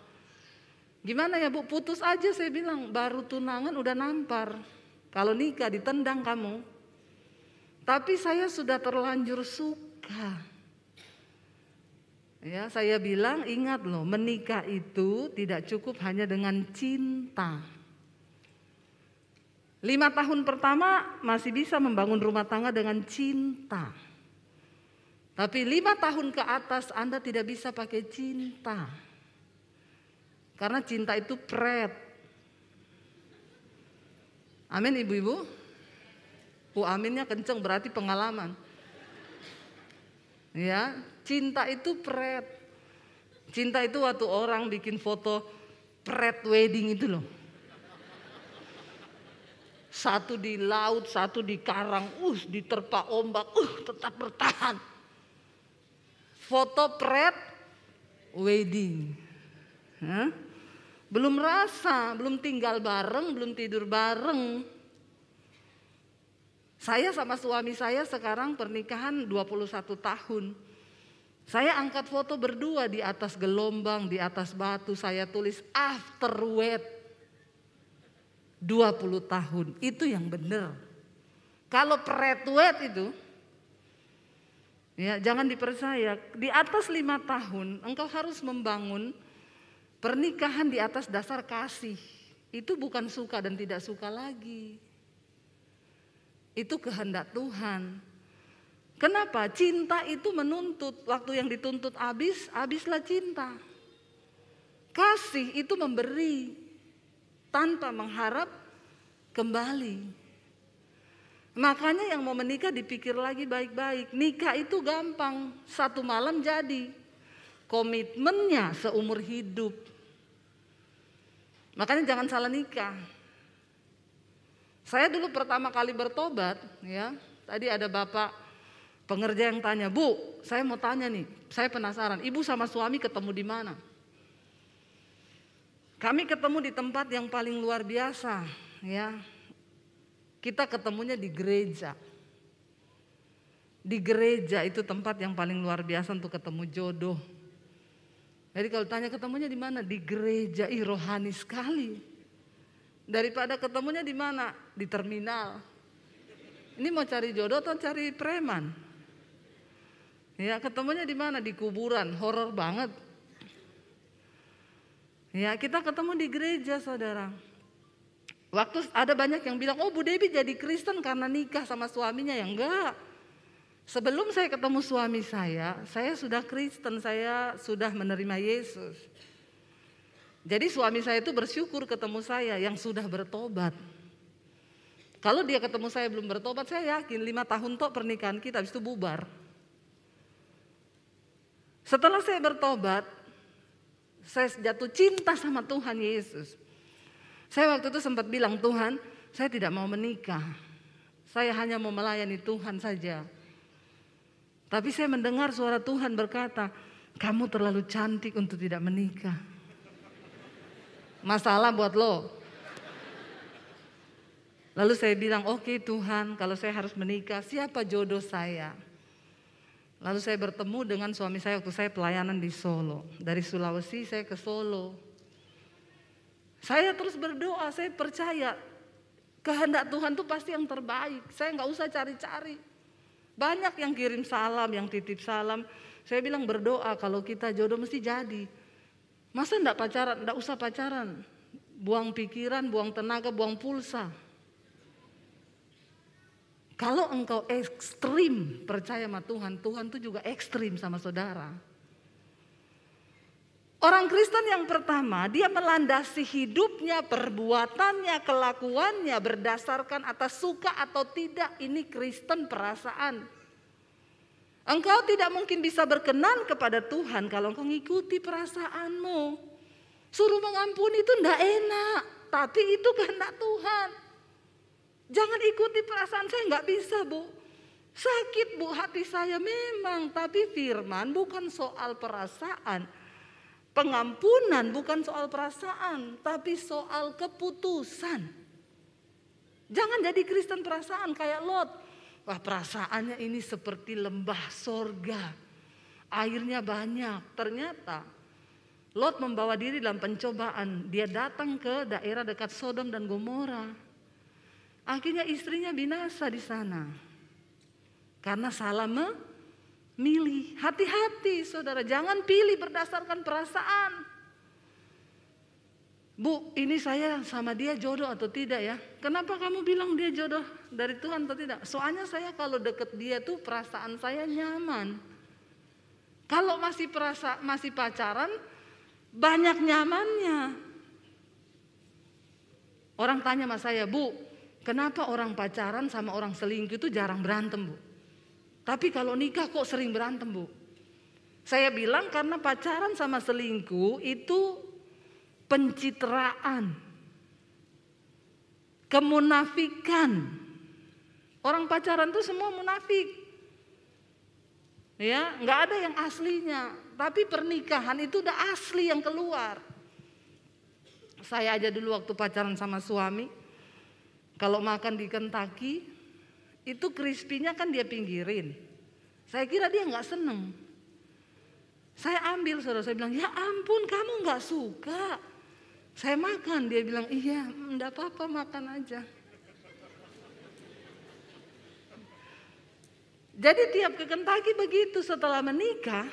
Gimana ya, Bu, putus aja, saya bilang. Baru tunangan udah nampar. Kalau nikah ditendang kamu. Tapi saya sudah terlanjur suka. Ya, saya bilang ingat loh, menikah itu tidak cukup hanya dengan cinta. 5 tahun pertama masih bisa membangun rumah tangga dengan cinta. Tapi 5 tahun ke atas Anda tidak bisa pakai cinta. Karena cinta itu pret. Amin ibu-ibu? Aminnya kenceng berarti pengalaman. Ya, cinta itu pret. Cinta itu waktu orang bikin foto pret wedding itu loh. Satu di laut, satu di karang, diterpa ombak, tetap bertahan. Foto pret wedding. Belum rasa, belum tinggal bareng, belum tidur bareng. Saya sama suami saya sekarang pernikahan 21 tahun. Saya angkat foto berdua di atas gelombang, di atas batu, saya tulis after wed. 20 tahun, itu yang benar. Kalau pre-wed itu, ya jangan dipercaya. Di atas 5 tahun, engkau harus membangun pernikahan di atas dasar kasih. Itu bukan suka dan tidak suka lagi. Itu kehendak Tuhan. Kenapa? Cinta itu menuntut. Waktu yang dituntut habislah cinta. Kasih itu memberi tanpa mengharap kembali. Makanya yang mau menikah dipikir lagi baik-baik. Nikah itu gampang, 1 malam jadi. Komitmennya seumur hidup. Makanya jangan salah nikah. Saya dulu pertama kali bertobat, ya. Tadi ada bapak pengerja yang tanya, Bu, saya mau tanya nih, saya penasaran. Ibu sama suami ketemu di mana? Kami ketemu di tempat yang paling luar biasa, ya. Kita ketemunya di gereja. Di gereja itu tempat yang paling luar biasa untuk ketemu jodoh. Jadi kalau tanya ketemunya di mana? Di gereja, rohani sekali. Daripada ketemunya di mana? Di terminal. Ini mau cari jodoh atau cari preman? Ya, ketemunya di mana? Di kuburan, horor banget. Ya, kita ketemu di gereja, saudara. Waktu ada banyak yang bilang, Bu Debbie jadi Kristen karena nikah sama suaminya. Ya enggak. Sebelum saya ketemu suami saya sudah Kristen, saya sudah menerima Yesus. Jadi suami saya itu bersyukur ketemu saya yang sudah bertobat. Kalau dia ketemu saya belum bertobat, saya yakin 5 tahun tok pernikahan kita, habis itu bubar. Setelah saya bertobat, saya jatuh cinta sama Tuhan Yesus. Saya waktu itu sempat bilang, Tuhan, saya tidak mau menikah. Saya hanya mau melayani Tuhan saja. Tapi saya mendengar suara Tuhan berkata, kamu terlalu cantik untuk tidak menikah. Masalah buat lo. Lalu saya bilang, oke Tuhan, kalau saya harus menikah, siapa jodoh saya? Lalu saya bertemu dengan suami saya waktu saya pelayanan di Solo. Dari Sulawesi saya ke Solo. Saya terus berdoa, saya percaya kehendak Tuhan itu pasti yang terbaik. Saya nggak usah cari-cari. Banyak yang kirim salam, yang titip salam. Saya bilang berdoa kalau kita jodoh mesti jadi. Masa enggak pacaran, enggak usah pacaran. Buang pikiran, buang tenaga, buang pulsa. Kalau engkau ekstrim percaya sama Tuhan, Tuhan tuh juga ekstrim sama saudara. Orang Kristen yang pertama, dia melandasi hidupnya, perbuatannya, kelakuannya berdasarkan atas suka atau tidak. Ini Kristen perasaan. Engkau tidak mungkin bisa berkenan kepada Tuhan kalau engkau ngikuti perasaanmu. Suruh mengampuni itu enggak enak, tapi itu kehendak Tuhan. Jangan ikuti perasaan saya, nggak bisa Bu. Sakit Bu hati saya memang, tapi firman bukan soal perasaan. Pengampunan bukan soal perasaan, tapi soal keputusan. Jangan jadi Kristen perasaan kayak Lot. Wah, perasaannya ini seperti lembah sorga. Airnya banyak. Ternyata Lot membawa diri dalam pencobaan. Dia datang ke daerah dekat Sodom dan Gomora. Akhirnya istrinya binasa di sana. Karena salah memilih. Hati-hati saudara, jangan pilih berdasarkan perasaan. Bu, ini saya sama dia jodoh atau tidak ya? Kenapa kamu bilang dia jodoh dari Tuhan atau tidak? Soalnya saya kalau deket dia tuh perasaan saya nyaman. Kalau masih pacaran, banyak nyamannya. Orang tanya sama saya, Bu, kenapa orang pacaran sama orang selingkuh itu jarang berantem Bu? Tapi kalau nikah kok sering berantem Bu? Saya bilang karena pacaran sama selingkuh itu pencitraan, kemunafikan. Orang pacaran tuh semua munafik. Ya, nggak ada yang aslinya. Tapi pernikahan itu udah asli yang keluar. Saya aja dulu waktu pacaran sama suami, kalau makan di Kentucky, itu crispy-nya kan dia pinggirin. Saya kira dia nggak seneng. Saya ambil, saudara, saya bilang, ya ampun kamu nggak suka. Saya makan, dia bilang, iya enggak apa-apa makan aja. Jadi tiap ke Kentucky begitu, setelah menikah,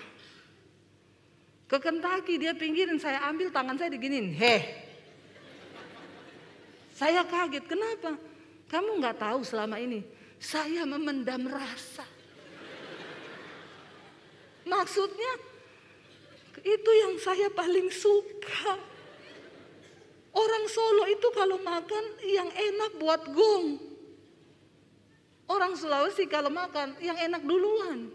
ke Kentucky dia pinggirin, saya ambil tangan saya diginin, Saya kaget, kenapa? Kamu nggak tahu selama ini saya memendam rasa. Maksudnya itu yang saya paling suka. Orang Solo itu kalau makan yang enak buat gong. Orang Sulawesi kalau makan yang enak duluan.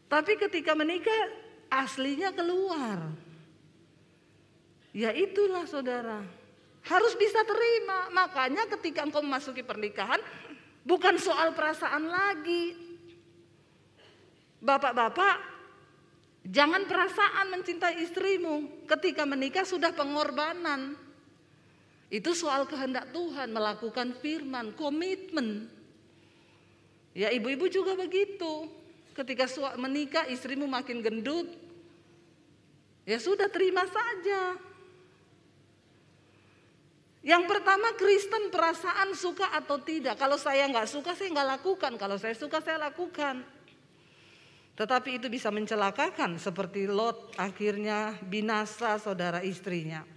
Tapi ketika menikah aslinya keluar. Ya itulah saudara. Harus bisa terima. Makanya ketika engkau memasuki pernikahan, bukan soal perasaan lagi. Bapak-bapak, jangan perasaan mencintai istrimu. Ketika menikah sudah pengorbanan. Itu soal kehendak Tuhan, melakukan firman, komitmen. Ya ibu-ibu juga begitu. Ketika menikah istrimu makin gendut, ya sudah terima saja. Yang pertama Kristen perasaan suka atau tidak. Kalau saya nggak suka saya nggak lakukan. Kalau saya suka saya lakukan. Tetapi itu bisa mencelakakan seperti Lot akhirnya binasa saudara istrinya.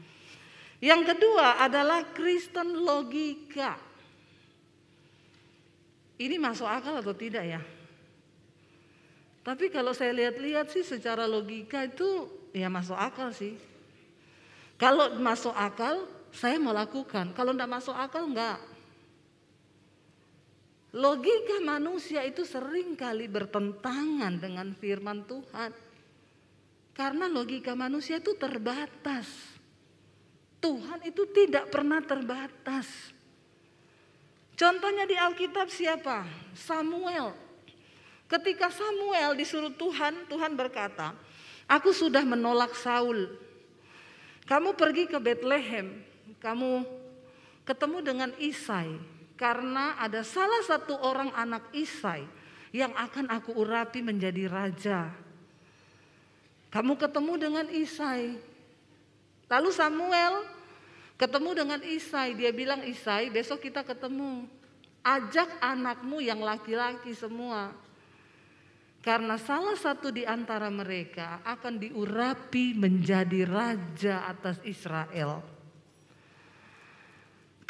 Yang kedua adalah Kristen logika. Ini masuk akal atau tidak ya? Tapi kalau saya lihat-lihat sih secara logika itu ya masuk akal sih. Kalau masuk akal saya mau lakukan, kalau enggak masuk akal enggak. Logika manusia itu sering kali bertentangan dengan firman Tuhan. Karena logika manusia itu terbatas. Tuhan itu tidak pernah terbatas. Contohnya di Alkitab siapa? Samuel. Ketika Samuel disuruh Tuhan, Tuhan berkata, aku sudah menolak Saul. Kamu pergi ke Bethlehem. Kamu ketemu dengan Isai karena ada salah satu orang anak Isai yang akan aku urapi menjadi raja. Kamu ketemu dengan Isai. Lalu Samuel ketemu dengan Isai. Dia bilang, Isai besok kita ketemu. Ajak anakmu yang laki-laki semua. Karena salah satu di antara mereka akan diurapi menjadi raja atas Israel.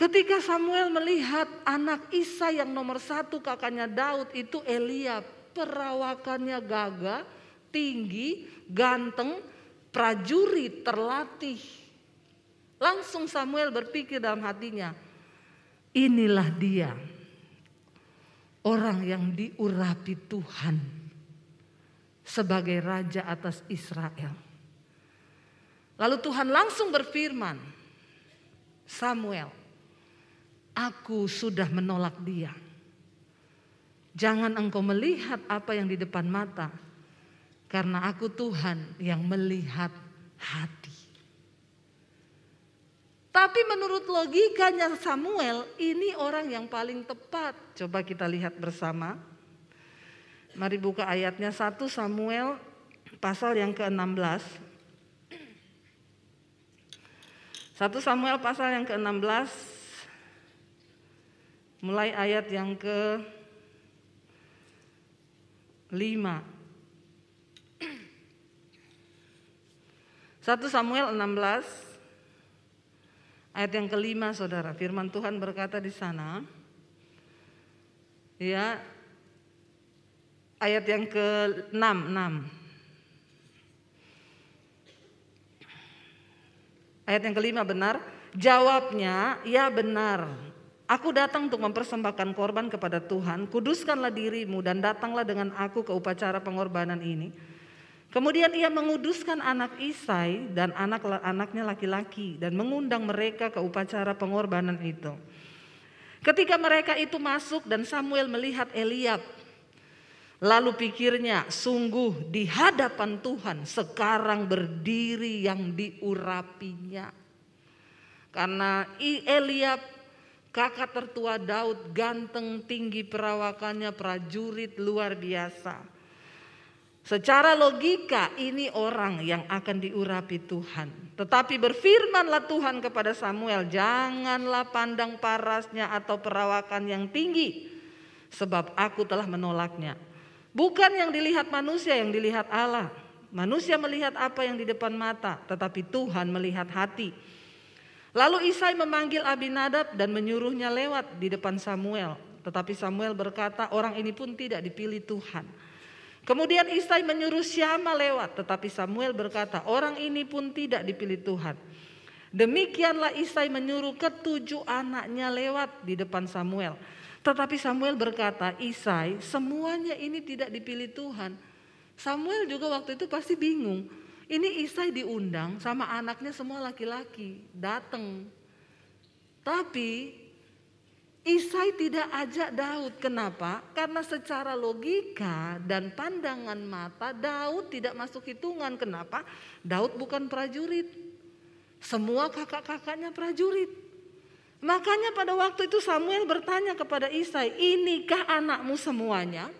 Ketika Samuel melihat anak Isai yang nomor 1 kakaknya Daud itu Eliab, perawakannya gagah, tinggi, ganteng, prajurit, terlatih. Langsung Samuel berpikir dalam hatinya, inilah dia, orang yang diurapi Tuhan sebagai raja atas Israel. Lalu Tuhan langsung berfirman, Samuel, aku sudah menolak dia. Jangan engkau melihat apa yang di depan mata, karena aku Tuhan yang melihat hati. Tapi menurut logikanya Samuel, ini orang yang paling tepat. Coba kita lihat bersama. Mari buka ayatnya 1 Samuel pasal yang ke-16. 1 Samuel pasal yang ke-16 mulai ayat yang ke-5. 1 Samuel 16 ayat yang ke-5, Saudara. Firman Tuhan berkata di sana, ya, ayat yang ke-6. Ayat yang ke-5 benar. Jawabnya, ya benar. Aku datang untuk mempersembahkan korban kepada Tuhan. Kuduskanlah dirimu dan datanglah dengan aku ke upacara pengorbanan ini. Kemudian ia menguduskan anak Isai dan anak-anaknya laki-laki dan mengundang mereka ke upacara pengorbanan itu. Ketika mereka itu masuk dan Samuel melihat Eliab, lalu pikirnya, sungguh di hadapan Tuhan sekarang berdiri yang diurapinya. Karena Eliab, kakak tertua Daud, ganteng, tinggi perawakannya, prajurit luar biasa. Secara logika ini orang yang akan diurapi Tuhan. Tetapi berfirmanlah Tuhan kepada Samuel, janganlah pandang parasnya atau perawakan yang tinggi, sebab aku telah menolaknya. Bukan yang dilihat manusia, yang dilihat Allah. Manusia melihat apa yang di depan mata, tetapi Tuhan melihat hati. Lalu Isai memanggil Abinadab dan menyuruhnya lewat di depan Samuel. Tetapi Samuel berkata, orang ini pun tidak dipilih Tuhan. Kemudian Isai menyuruh Syama lewat, tetapi Samuel berkata, orang ini pun tidak dipilih Tuhan. Demikianlah Isai menyuruh ke-7 anaknya lewat di depan Samuel. Tetapi Samuel berkata, Isai, semuanya ini tidak dipilih Tuhan. Samuel juga waktu itu pasti bingung. Ini Isai diundang sama anaknya semua laki-laki, datang. Tapi Isai tidak ajak Daud. Kenapa? Karena secara logika dan pandangan mata Daud tidak masuk hitungan. Kenapa? Daud bukan prajurit. Semua kakak-kakaknya prajurit. Makanya pada waktu itu Samuel bertanya kepada Isai, inikah anakmu semuanya?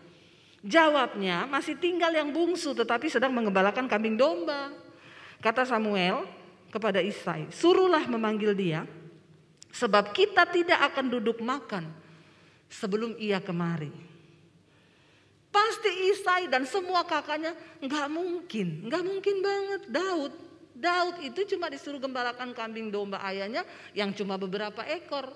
Jawabnya, masih tinggal yang bungsu tetapi sedang mengembalakan kambing domba. Kata Samuel kepada Isai, suruhlah memanggil dia, sebab kita tidak akan duduk makan sebelum ia kemari. Pasti Isai dan semua kakaknya, nggak mungkin banget Daud itu cuma disuruh gembalakan kambing domba ayahnya yang cuma beberapa ekor.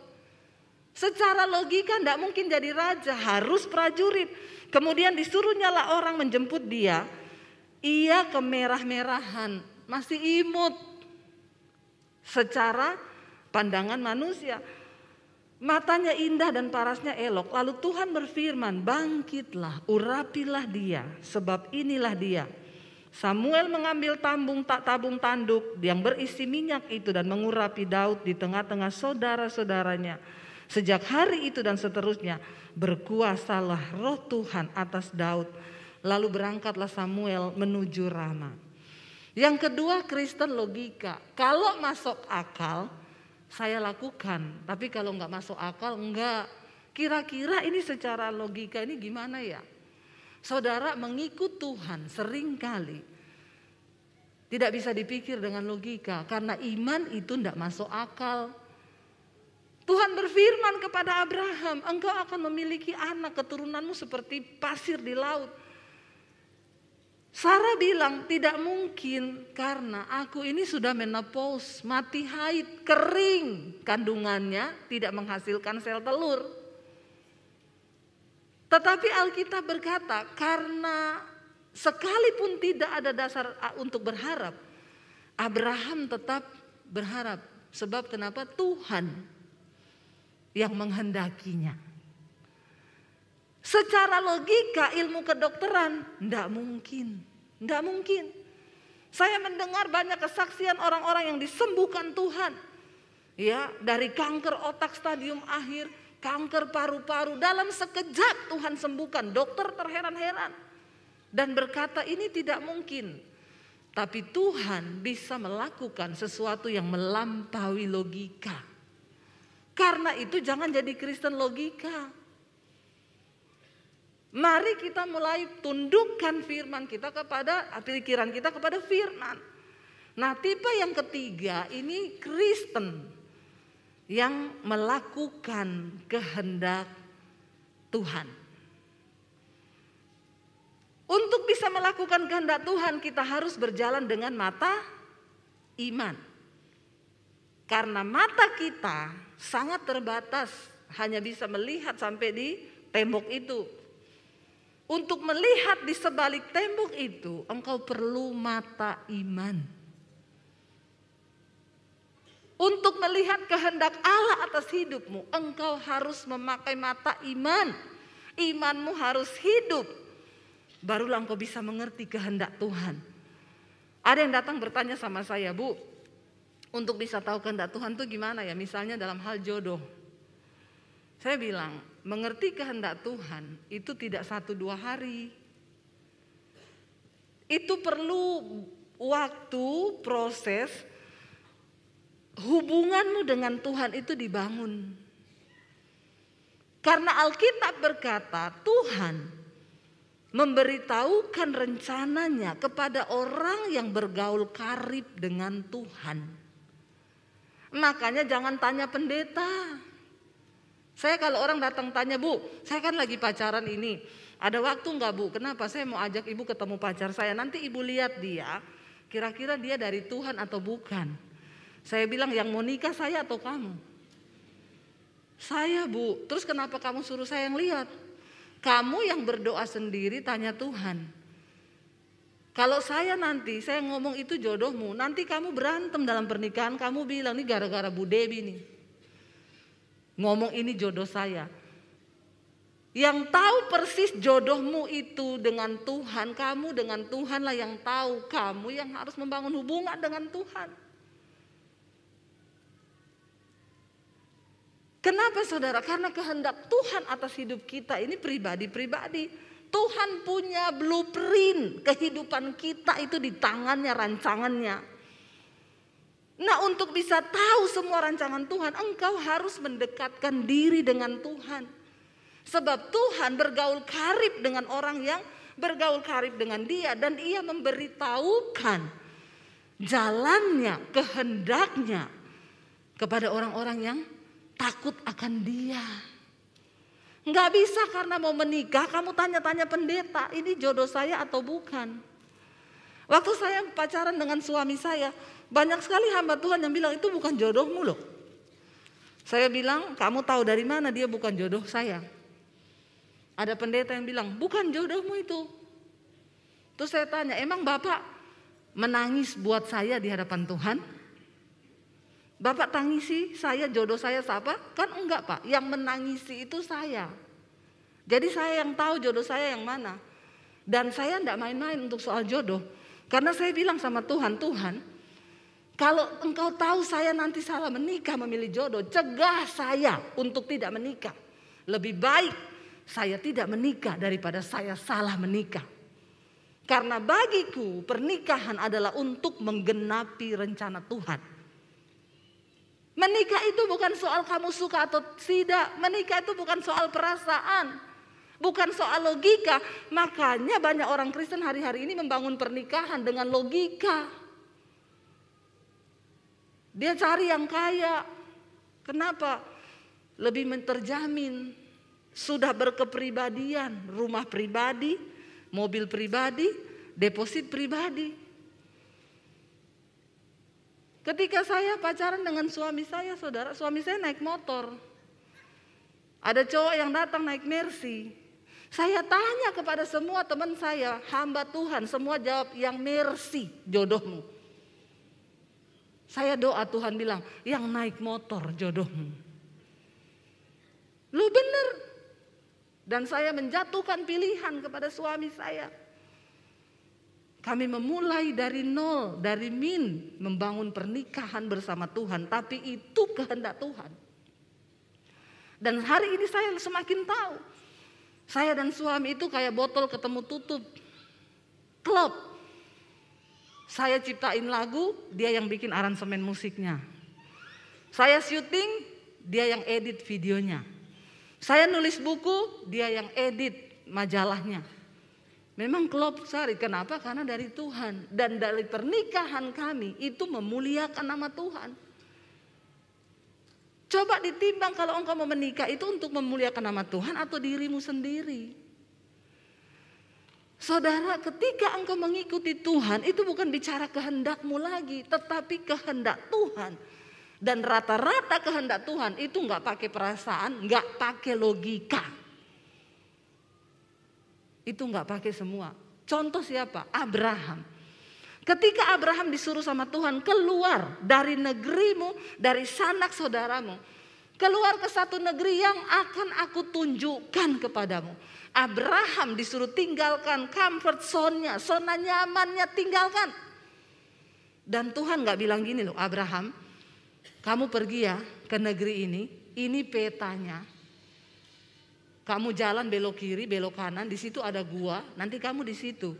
Secara logika tidak mungkin jadi raja, harus prajurit. Kemudian disuruhnya lah orang menjemput dia. Ia kemerah-merahan, masih imut. Secara pandangan manusia. Matanya indah dan parasnya elok. Lalu Tuhan berfirman, bangkitlah, urapilah dia, sebab inilah dia. Samuel mengambil tabung tanduk yang berisi minyak itu dan mengurapi Daud di tengah-tengah saudara-saudaranya. Sejak hari itu dan seterusnya berkuasalah roh Tuhan atas Daud. Lalu berangkatlah Samuel menuju Rama. Yang kedua, Kristen logika. Kalau masuk akal saya lakukan, tapi kalau nggak masuk akal enggak. Kira-kira ini secara logika ini gimana ya? Saudara, mengikut Tuhan seringkali tidak bisa dipikir dengan logika karena iman itu tidak masuk akal. Tuhan berfirman kepada Abraham, engkau akan memiliki anak, keturunanmu seperti pasir di laut. Sarah bilang tidak mungkin karena aku ini sudah menopause, mati haid, kering kandungannya, tidak menghasilkan sel telur. Tetapi Alkitab berkata karena sekalipun tidak ada dasar untuk berharap, Abraham tetap berharap. Sebab kenapa? Tuhan yang menghendakinya. Secara logika ilmu kedokteran tidak mungkin. Tidak mungkin. Saya mendengar banyak kesaksian orang-orang yang disembuhkan Tuhan. Ya, dari kanker otak stadium akhir, kanker paru-paru, dalam sekejap Tuhan sembuhkan. Dokter terheran-heran dan berkata ini tidak mungkin. Tapi Tuhan bisa melakukan sesuatu yang melampaui logika. Karena itu jangan jadi Kristen logika. Mari kita mulai tundukkan firman kita kepada pikiran kita kepada firman. Nah, tipe yang ketiga ini Kristen yang melakukan kehendak Tuhan. Untuk bisa melakukan kehendak Tuhan kita harus berjalan dengan mata iman. Karena mata kita sangat terbatas, hanya bisa melihat sampai di tembok itu. Untuk melihat di sebalik tembok itu, engkau perlu mata iman. Untuk melihat kehendak Allah atas hidupmu, engkau harus memakai mata iman. Imanmu harus hidup. Barulah engkau bisa mengerti kehendak Tuhan. Ada yang datang bertanya sama saya, Bu, untuk bisa tahu kehendak Tuhan itu gimana ya? Misalnya dalam hal jodoh. Saya bilang, mengerti kehendak Tuhan itu tidak 1-2 hari. Itu perlu waktu, proses, hubunganmu dengan Tuhan itu dibangun. Karena Alkitab berkata Tuhan memberitahukan rencananya kepada orang yang bergaul karib dengan Tuhan. Makanya jangan tanya pendeta. Saya kalau orang datang tanya, Bu, saya kan lagi pacaran ini, ada waktu enggak, Bu? Kenapa? Saya mau ajak ibu ketemu pacar saya. Nanti ibu lihat dia, kira-kira dia dari Tuhan atau bukan. Saya bilang yang mau nikah saya atau kamu? Saya, Bu. Terus kenapa kamu suruh saya yang lihat? Kamu yang berdoa sendiri tanya Tuhan. Kalau saya nanti, saya ngomong itu jodohmu, nanti kamu berantem dalam pernikahan, kamu bilang ini gara-gara Bu Dewi nih. Ngomong ini jodoh saya. Yang tahu persis jodohmu itu dengan Tuhan, kamu dengan Tuhan lah yang tahu. Kamu yang harus membangun hubungan dengan Tuhan. Kenapa saudara? Karena kehendak Tuhan atas hidup kita ini pribadi-pribadi. Tuhan punya blueprint kehidupan kita itu di tangannya, rancangannya. Nah, untuk bisa tahu semua rancangan Tuhan, engkau harus mendekatkan diri dengan Tuhan. Sebab Tuhan bergaul karib dengan orang yang bergaul karib dengan dia. Dan ia memberitahukan jalannya, kehendaknya kepada orang-orang yang takut akan dia. Nggak bisa karena mau menikah kamu tanya-tanya pendeta, ini jodoh saya atau bukan. Waktu saya pacaran dengan suami saya, banyak sekali hamba Tuhan yang bilang itu bukan jodohmu loh. Saya bilang, kamu tahu dari mana dia bukan jodoh saya? Ada pendeta yang bilang, bukan jodohmu itu. Terus saya tanya, emang Bapak menangis buat saya di hadapan Tuhan? Bapak tangisi saya, jodoh saya siapa? Kan enggak, Pak, yang menangisi itu saya. Jadi saya yang tahu jodoh saya yang mana. Dan saya enggak main-main untuk soal jodoh. Karena saya bilang sama Tuhan, Tuhan, kalau engkau tahu saya nanti salah menikah memilih jodoh, cegah saya untuk tidak menikah. Lebih baik saya tidak menikah daripada saya salah menikah. Karena bagiku pernikahan adalah untuk menggenapi rencana Tuhan. Menikah itu bukan soal kamu suka atau tidak. Menikah itu bukan soal perasaan. Bukan soal logika. Makanya banyak orang Kristen hari-hari ini membangun pernikahan dengan logika. Dia cari yang kaya. Kenapa? Lebih terjamin. Sudah berkepribadian. Rumah pribadi, mobil pribadi, deposit pribadi. Ketika saya pacaran dengan suami saya, saudara, suami saya naik motor. Ada cowok yang datang naik Mercy. Saya tanya kepada semua teman saya, hamba Tuhan, semua jawab yang Mercy jodohmu. Saya doa Tuhan bilang, yang naik motor jodohmu. Lu bener. Dan saya menjatuhkan pilihan kepada suami saya. Kami memulai dari nol, dari min, membangun pernikahan bersama Tuhan. Tapi itu kehendak Tuhan. Dan hari ini saya semakin tahu. Saya dan suami itu kayak botol ketemu tutup. Klop. Saya ciptain lagu, dia yang bikin aransemen musiknya. Saya syuting, dia yang edit videonya. Saya nulis buku, dia yang edit majalahnya. Memang klop sekali. Kenapa? Karena dari Tuhan. Dan dari pernikahan kami itu memuliakan nama Tuhan. Coba ditimbang kalau engkau mau menikah itu untuk memuliakan nama Tuhan atau dirimu sendiri. Saudara, ketika engkau mengikuti Tuhan itu bukan bicara kehendakmu lagi, tetapi kehendak Tuhan. Dan rata-rata kehendak Tuhan itu enggak pakai perasaan, enggak pakai logika. Itu enggak pakai semua. Contoh siapa? Abraham. Ketika Abraham disuruh sama Tuhan keluar dari negerimu, dari sanak saudaramu. Keluar ke satu negeri yang akan aku tunjukkan kepadamu. Abraham disuruh tinggalkan comfort zone-nya, zona nyamannya tinggalkan. Dan Tuhan gak bilang gini loh, Abraham, kamu pergi ya ke negeri ini petanya. Kamu jalan belok kiri, belok kanan, di situ ada gua, nanti kamu di situ.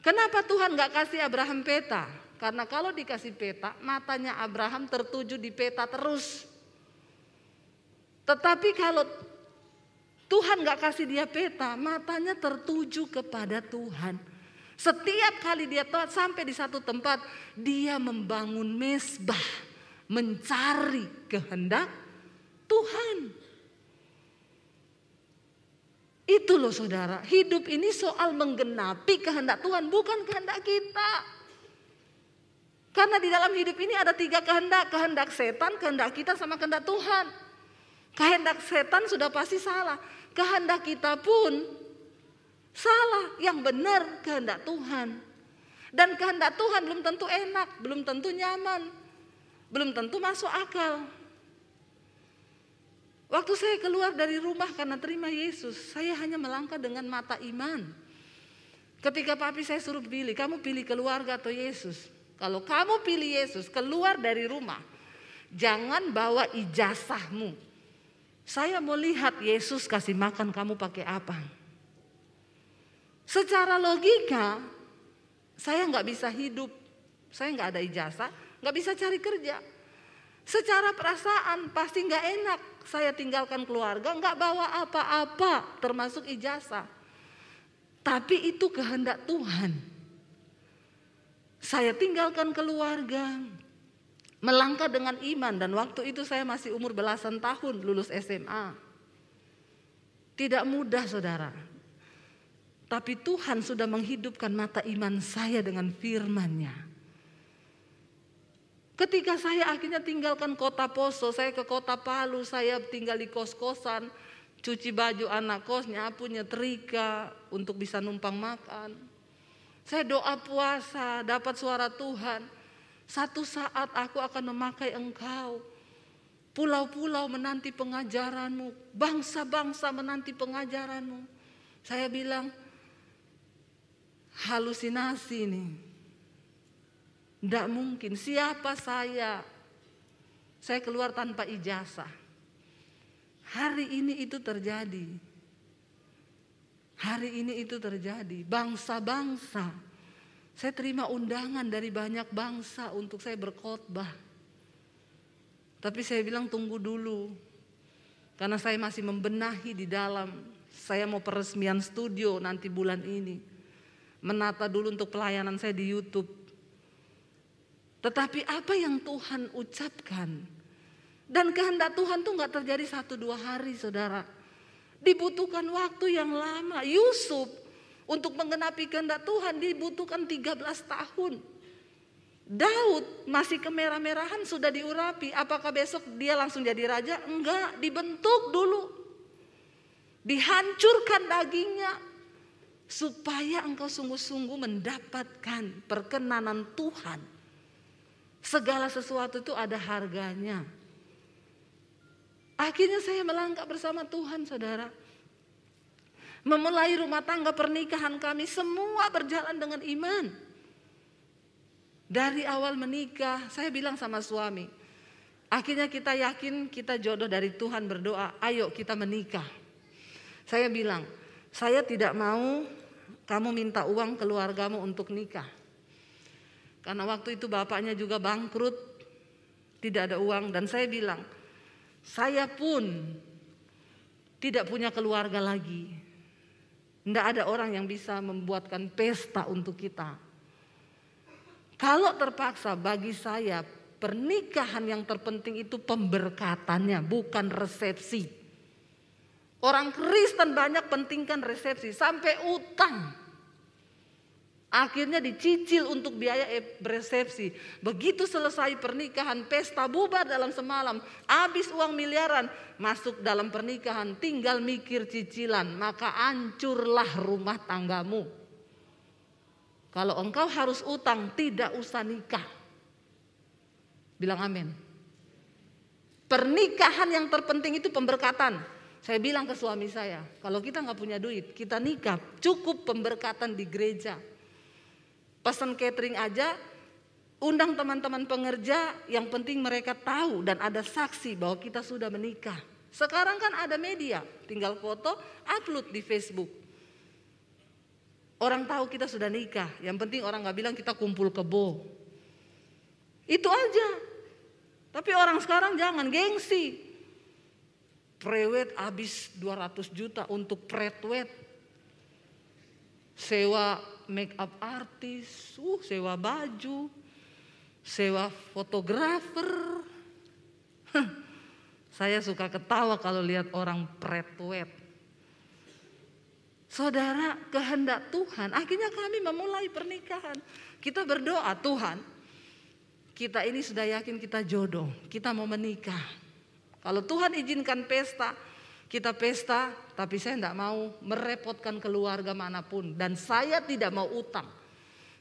Kenapa Tuhan gak kasih Abraham peta? Karena kalau dikasih peta, matanya Abraham tertuju di peta terus. Tetapi kalau Tuhan gak kasih dia peta, matanya tertuju kepada Tuhan. Setiap kali dia sampai di satu tempat, dia membangun mezbah, mencari kehendak Tuhan. Itu loh saudara, hidup ini soal menggenapi kehendak Tuhan, bukan kehendak kita. Karena di dalam hidup ini ada 3 kehendak, kehendak setan, kehendak kita sama kehendak Tuhan. Kehendak setan sudah pasti salah, kehendak kita pun salah, yang benar kehendak Tuhan. Dan kehendak Tuhan belum tentu enak, belum tentu nyaman, belum tentu masuk akal. Waktu saya keluar dari rumah karena terima Yesus, saya hanya melangkah dengan mata iman. Ketika papi saya suruh pilih, kamu pilih keluarga atau Yesus? Kalau kamu pilih Yesus, keluar dari rumah, jangan bawa ijazahmu. Saya mau lihat Yesus kasih makan kamu pakai apa. Secara logika, saya nggak bisa hidup, saya nggak ada ijazah, nggak bisa cari kerja. Secara perasaan pasti nggak enak, saya tinggalkan keluarga, nggak bawa apa-apa, termasuk ijazah. Tapi itu kehendak Tuhan. Saya tinggalkan keluarga, melangkah dengan iman, dan waktu itu saya masih umur belasan tahun, lulus SMA. Tidak mudah saudara. Tapi Tuhan sudah menghidupkan mata iman saya dengan firman-Nya. Ketika saya akhirnya tinggalkan kota Poso, saya ke kota Palu, saya tinggal di kos-kosan, cuci baju anak kos, nyapu, nyetrika untuk bisa numpang makan. Saya doa puasa, dapat suara Tuhan. Satu saat aku akan memakai engkau. Pulau-pulau menanti pengajaranmu, bangsa-bangsa menanti pengajaranmu. Saya bilang, halusinasi nih. Tidak mungkin, siapa saya? Saya keluar tanpa ijazah. Hari ini itu terjadi. Hari ini itu terjadi. Bangsa-bangsa. Saya terima undangan dari banyak bangsa untuk saya berkhotbah. Tapi saya bilang tunggu dulu. Karena saya masih membenahi di dalam. Saya mau peresmian studio nanti bulan ini. Menata dulu untuk pelayanan saya di YouTube. Tetapi apa yang Tuhan ucapkan, dan kehendak Tuhan tuh gak terjadi 1-2 hari saudara. Dibutuhkan waktu yang lama. Yusuf Untuk menggenapi kehendak Tuhan dibutuhkan 13 tahun. Daud masih kemerah-merahan sudah diurapi. Apakah besok dia langsung jadi raja? Enggak, dibentuk dulu. Dihancurkan dagingnya. Supaya engkau sungguh-sungguh mendapatkan perkenanan Tuhan. Segala sesuatu itu ada harganya. Akhirnya saya melangkah bersama Tuhan, saudara. Memulai rumah tangga pernikahan kami semua berjalan dengan iman. Dari awal menikah, saya bilang sama suami, akhirnya kita yakin kita jodoh dari Tuhan, berdoa, ayo kita menikah. Saya bilang, saya tidak mau kamu minta uang keluargamu untuk nikah. Karena waktu itu bapaknya juga bangkrut, tidak ada uang. Dan saya bilang, saya pun tidak punya keluarga lagi. Tidak ada orang yang bisa membuatkan pesta untuk kita. Kalau terpaksa, bagi saya pernikahan yang terpenting itu pemberkatannya, bukan resepsi. Orang Kristen banyak pentingkan resepsi, sampai utang. Akhirnya dicicil untuk biaya resepsi. Begitu selesai pernikahan, pesta bubar dalam semalam. Habis uang miliaran, masuk dalam pernikahan, tinggal mikir cicilan. Maka hancurlah rumah tanggamu. Kalau engkau harus utang, tidak usah nikah. Bilang amin. Pernikahan yang terpenting itu pemberkatan. Saya bilang ke suami saya, kalau kita gak punya duit, kita nikah. Cukup pemberkatan di gereja. Pesan catering aja, undang teman-teman pengerja, yang penting mereka tahu dan ada saksi bahwa kita sudah menikah. Sekarang kan ada media, tinggal foto, upload di Facebook. Orang tahu kita sudah nikah, yang penting orang gak bilang kita kumpul kebo. Itu aja. Tapi orang sekarang jangan, gengsi. Prewed habis 200 juta untuk pretwed. Sewa make up artis, sewa baju, sewa fotografer. Saya suka ketawa kalau lihat orang pretwed. Saudara, kehendak Tuhan. Akhirnya kami memulai pernikahan. Kita berdoa, Tuhan, kita ini sudah yakin kita jodoh, kita mau menikah. Kalau Tuhan izinkan pesta, kita pesta, tapi saya tidak mau merepotkan keluarga manapun. Dan saya tidak mau utang.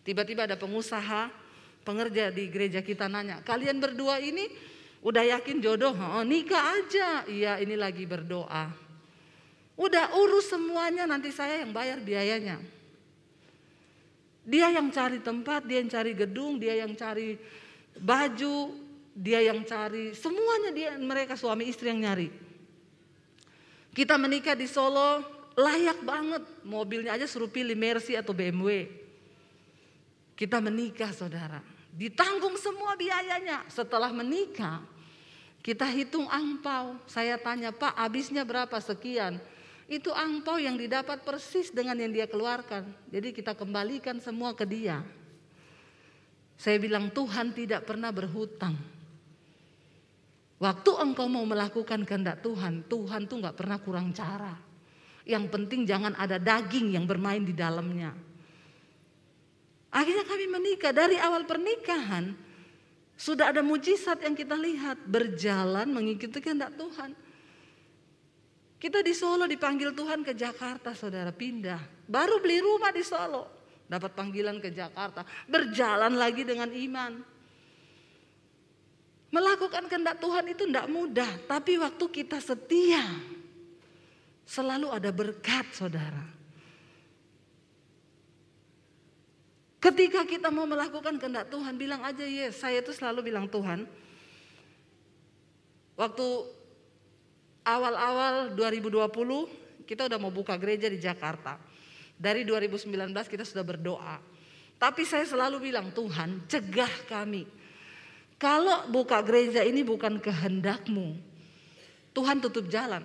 Tiba-tiba ada pengusaha, pengerja di gereja kita nanya, kalian berdua ini udah yakin jodoh? Oh, nikah aja. Iya, ini lagi berdoa. Udah urus semuanya, nanti saya yang bayar biayanya. Dia yang cari tempat, dia yang cari gedung, dia yang cari baju, dia yang cari semuanya, mereka suami istri yang nyari. Kita menikah di Solo layak banget, mobilnya aja suruh pilih Mercy atau BMW. Kita menikah, saudara, ditanggung semua biayanya. Setelah menikah kita hitung angpau. Saya tanya, Pak, habisnya berapa? Sekian. Itu angpau yang didapat persis dengan yang dia keluarkan. Jadi kita kembalikan semua ke dia. Saya bilang, Tuhan tidak pernah berhutang. Waktu engkau mau melakukan kehendak Tuhan, Tuhan tuh gak pernah kurang cara. Yang penting jangan ada daging yang bermain di dalamnya. Akhirnya kami menikah. Dari awal pernikahan sudah ada mujizat yang kita lihat, berjalan mengikuti kehendak Tuhan. Kita di Solo dipanggil Tuhan ke Jakarta, saudara, pindah. Baru beli rumah di Solo, dapat panggilan ke Jakarta. Berjalan lagi dengan iman. Melakukan kehendak Tuhan itu tidak mudah, tapi waktu kita setia, selalu ada berkat, saudara. Ketika kita mau melakukan kehendak Tuhan, bilang aja yes. Saya itu selalu bilang, Tuhan, waktu awal-awal 2020 kita udah mau buka gereja di Jakarta. Dari 2019 kita sudah berdoa. Tapi saya selalu bilang, Tuhan, cegah kami. Kalau buka gereja ini bukan kehendak-Mu, Tuhan tutup jalan.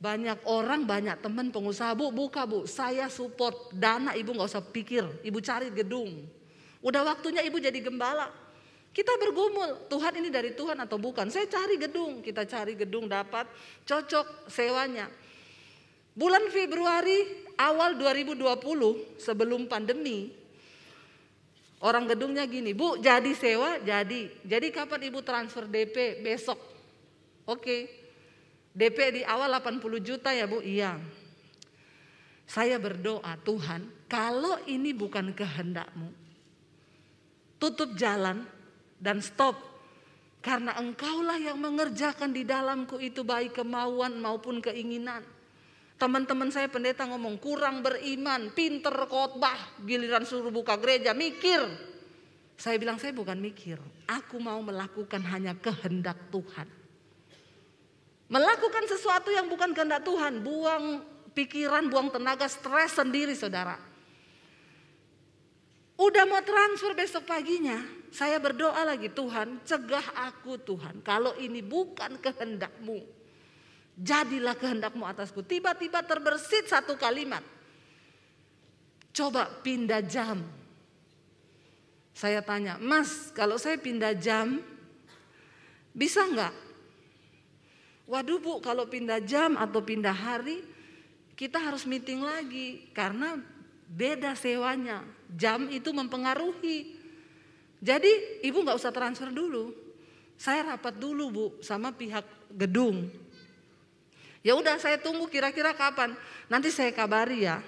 Banyak orang, banyak teman pengusaha, buka bu, saya support, dana ibu gak usah pikir, ibu cari gedung. Udah waktunya ibu jadi gembala. Kita bergumul, Tuhan ini dari Tuhan atau bukan. Saya cari gedung, kita cari gedung dapat, cocok sewanya. Bulan Februari awal 2020 sebelum pandemi, orang gedungnya gini, Bu jadi sewa? Jadi kapan Ibu transfer DP? Besok. Oke. DP di awal 80 juta ya Bu? Iya. Saya berdoa, Tuhan kalau ini bukan kehendak-Mu, tutup jalan dan stop. Karena Engkaulah yang mengerjakan di dalamku itu baik kemauan maupun keinginan. Teman-teman saya pendeta ngomong kurang beriman, pinter khotbah, giliran suruh buka gereja mikir. Saya bilang saya bukan mikir, aku mau melakukan hanya kehendak Tuhan. Melakukan sesuatu yang bukan kehendak Tuhan, buang pikiran, buang tenaga, stres sendiri saudara. Udah mau transfer besok paginya, saya berdoa lagi, Tuhan cegah aku Tuhan. Kalau ini bukan kehendak-Mu, jadilah kehendak-Mu atasku. Tiba-tiba terbersit satu kalimat, coba pindah jam. Saya tanya, Mas kalau saya pindah jam bisa enggak? Waduh Bu, kalau pindah jam atau pindah hari kita harus meeting lagi karena beda sewanya. Jam itu mempengaruhi. Jadi Ibu gak usah transfer dulu. Saya rapat dulu Bu sama pihak gedung. Ya udah saya tunggu kira-kira kapan. Nanti saya kabari ya.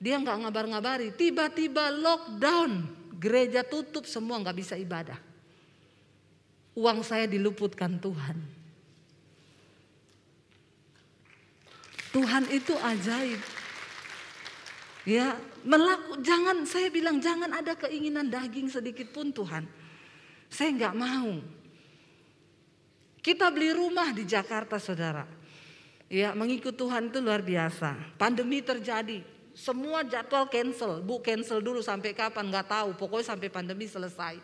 Dia gak ngabar-ngabari. Tiba-tiba lockdown. Gereja tutup semua gak bisa ibadah. Uang saya diluputkan Tuhan. Tuhan itu ajaib. Ya, jangan, saya bilang jangan ada keinginan daging sedikit pun Tuhan. Saya nggak mau. Kita beli rumah di Jakarta saudara. Ya, mengikut Tuhan itu luar biasa. Pandemi terjadi, semua jadwal cancel. Bu cancel dulu sampai kapan nggak tahu. Pokoknya sampai pandemi selesai.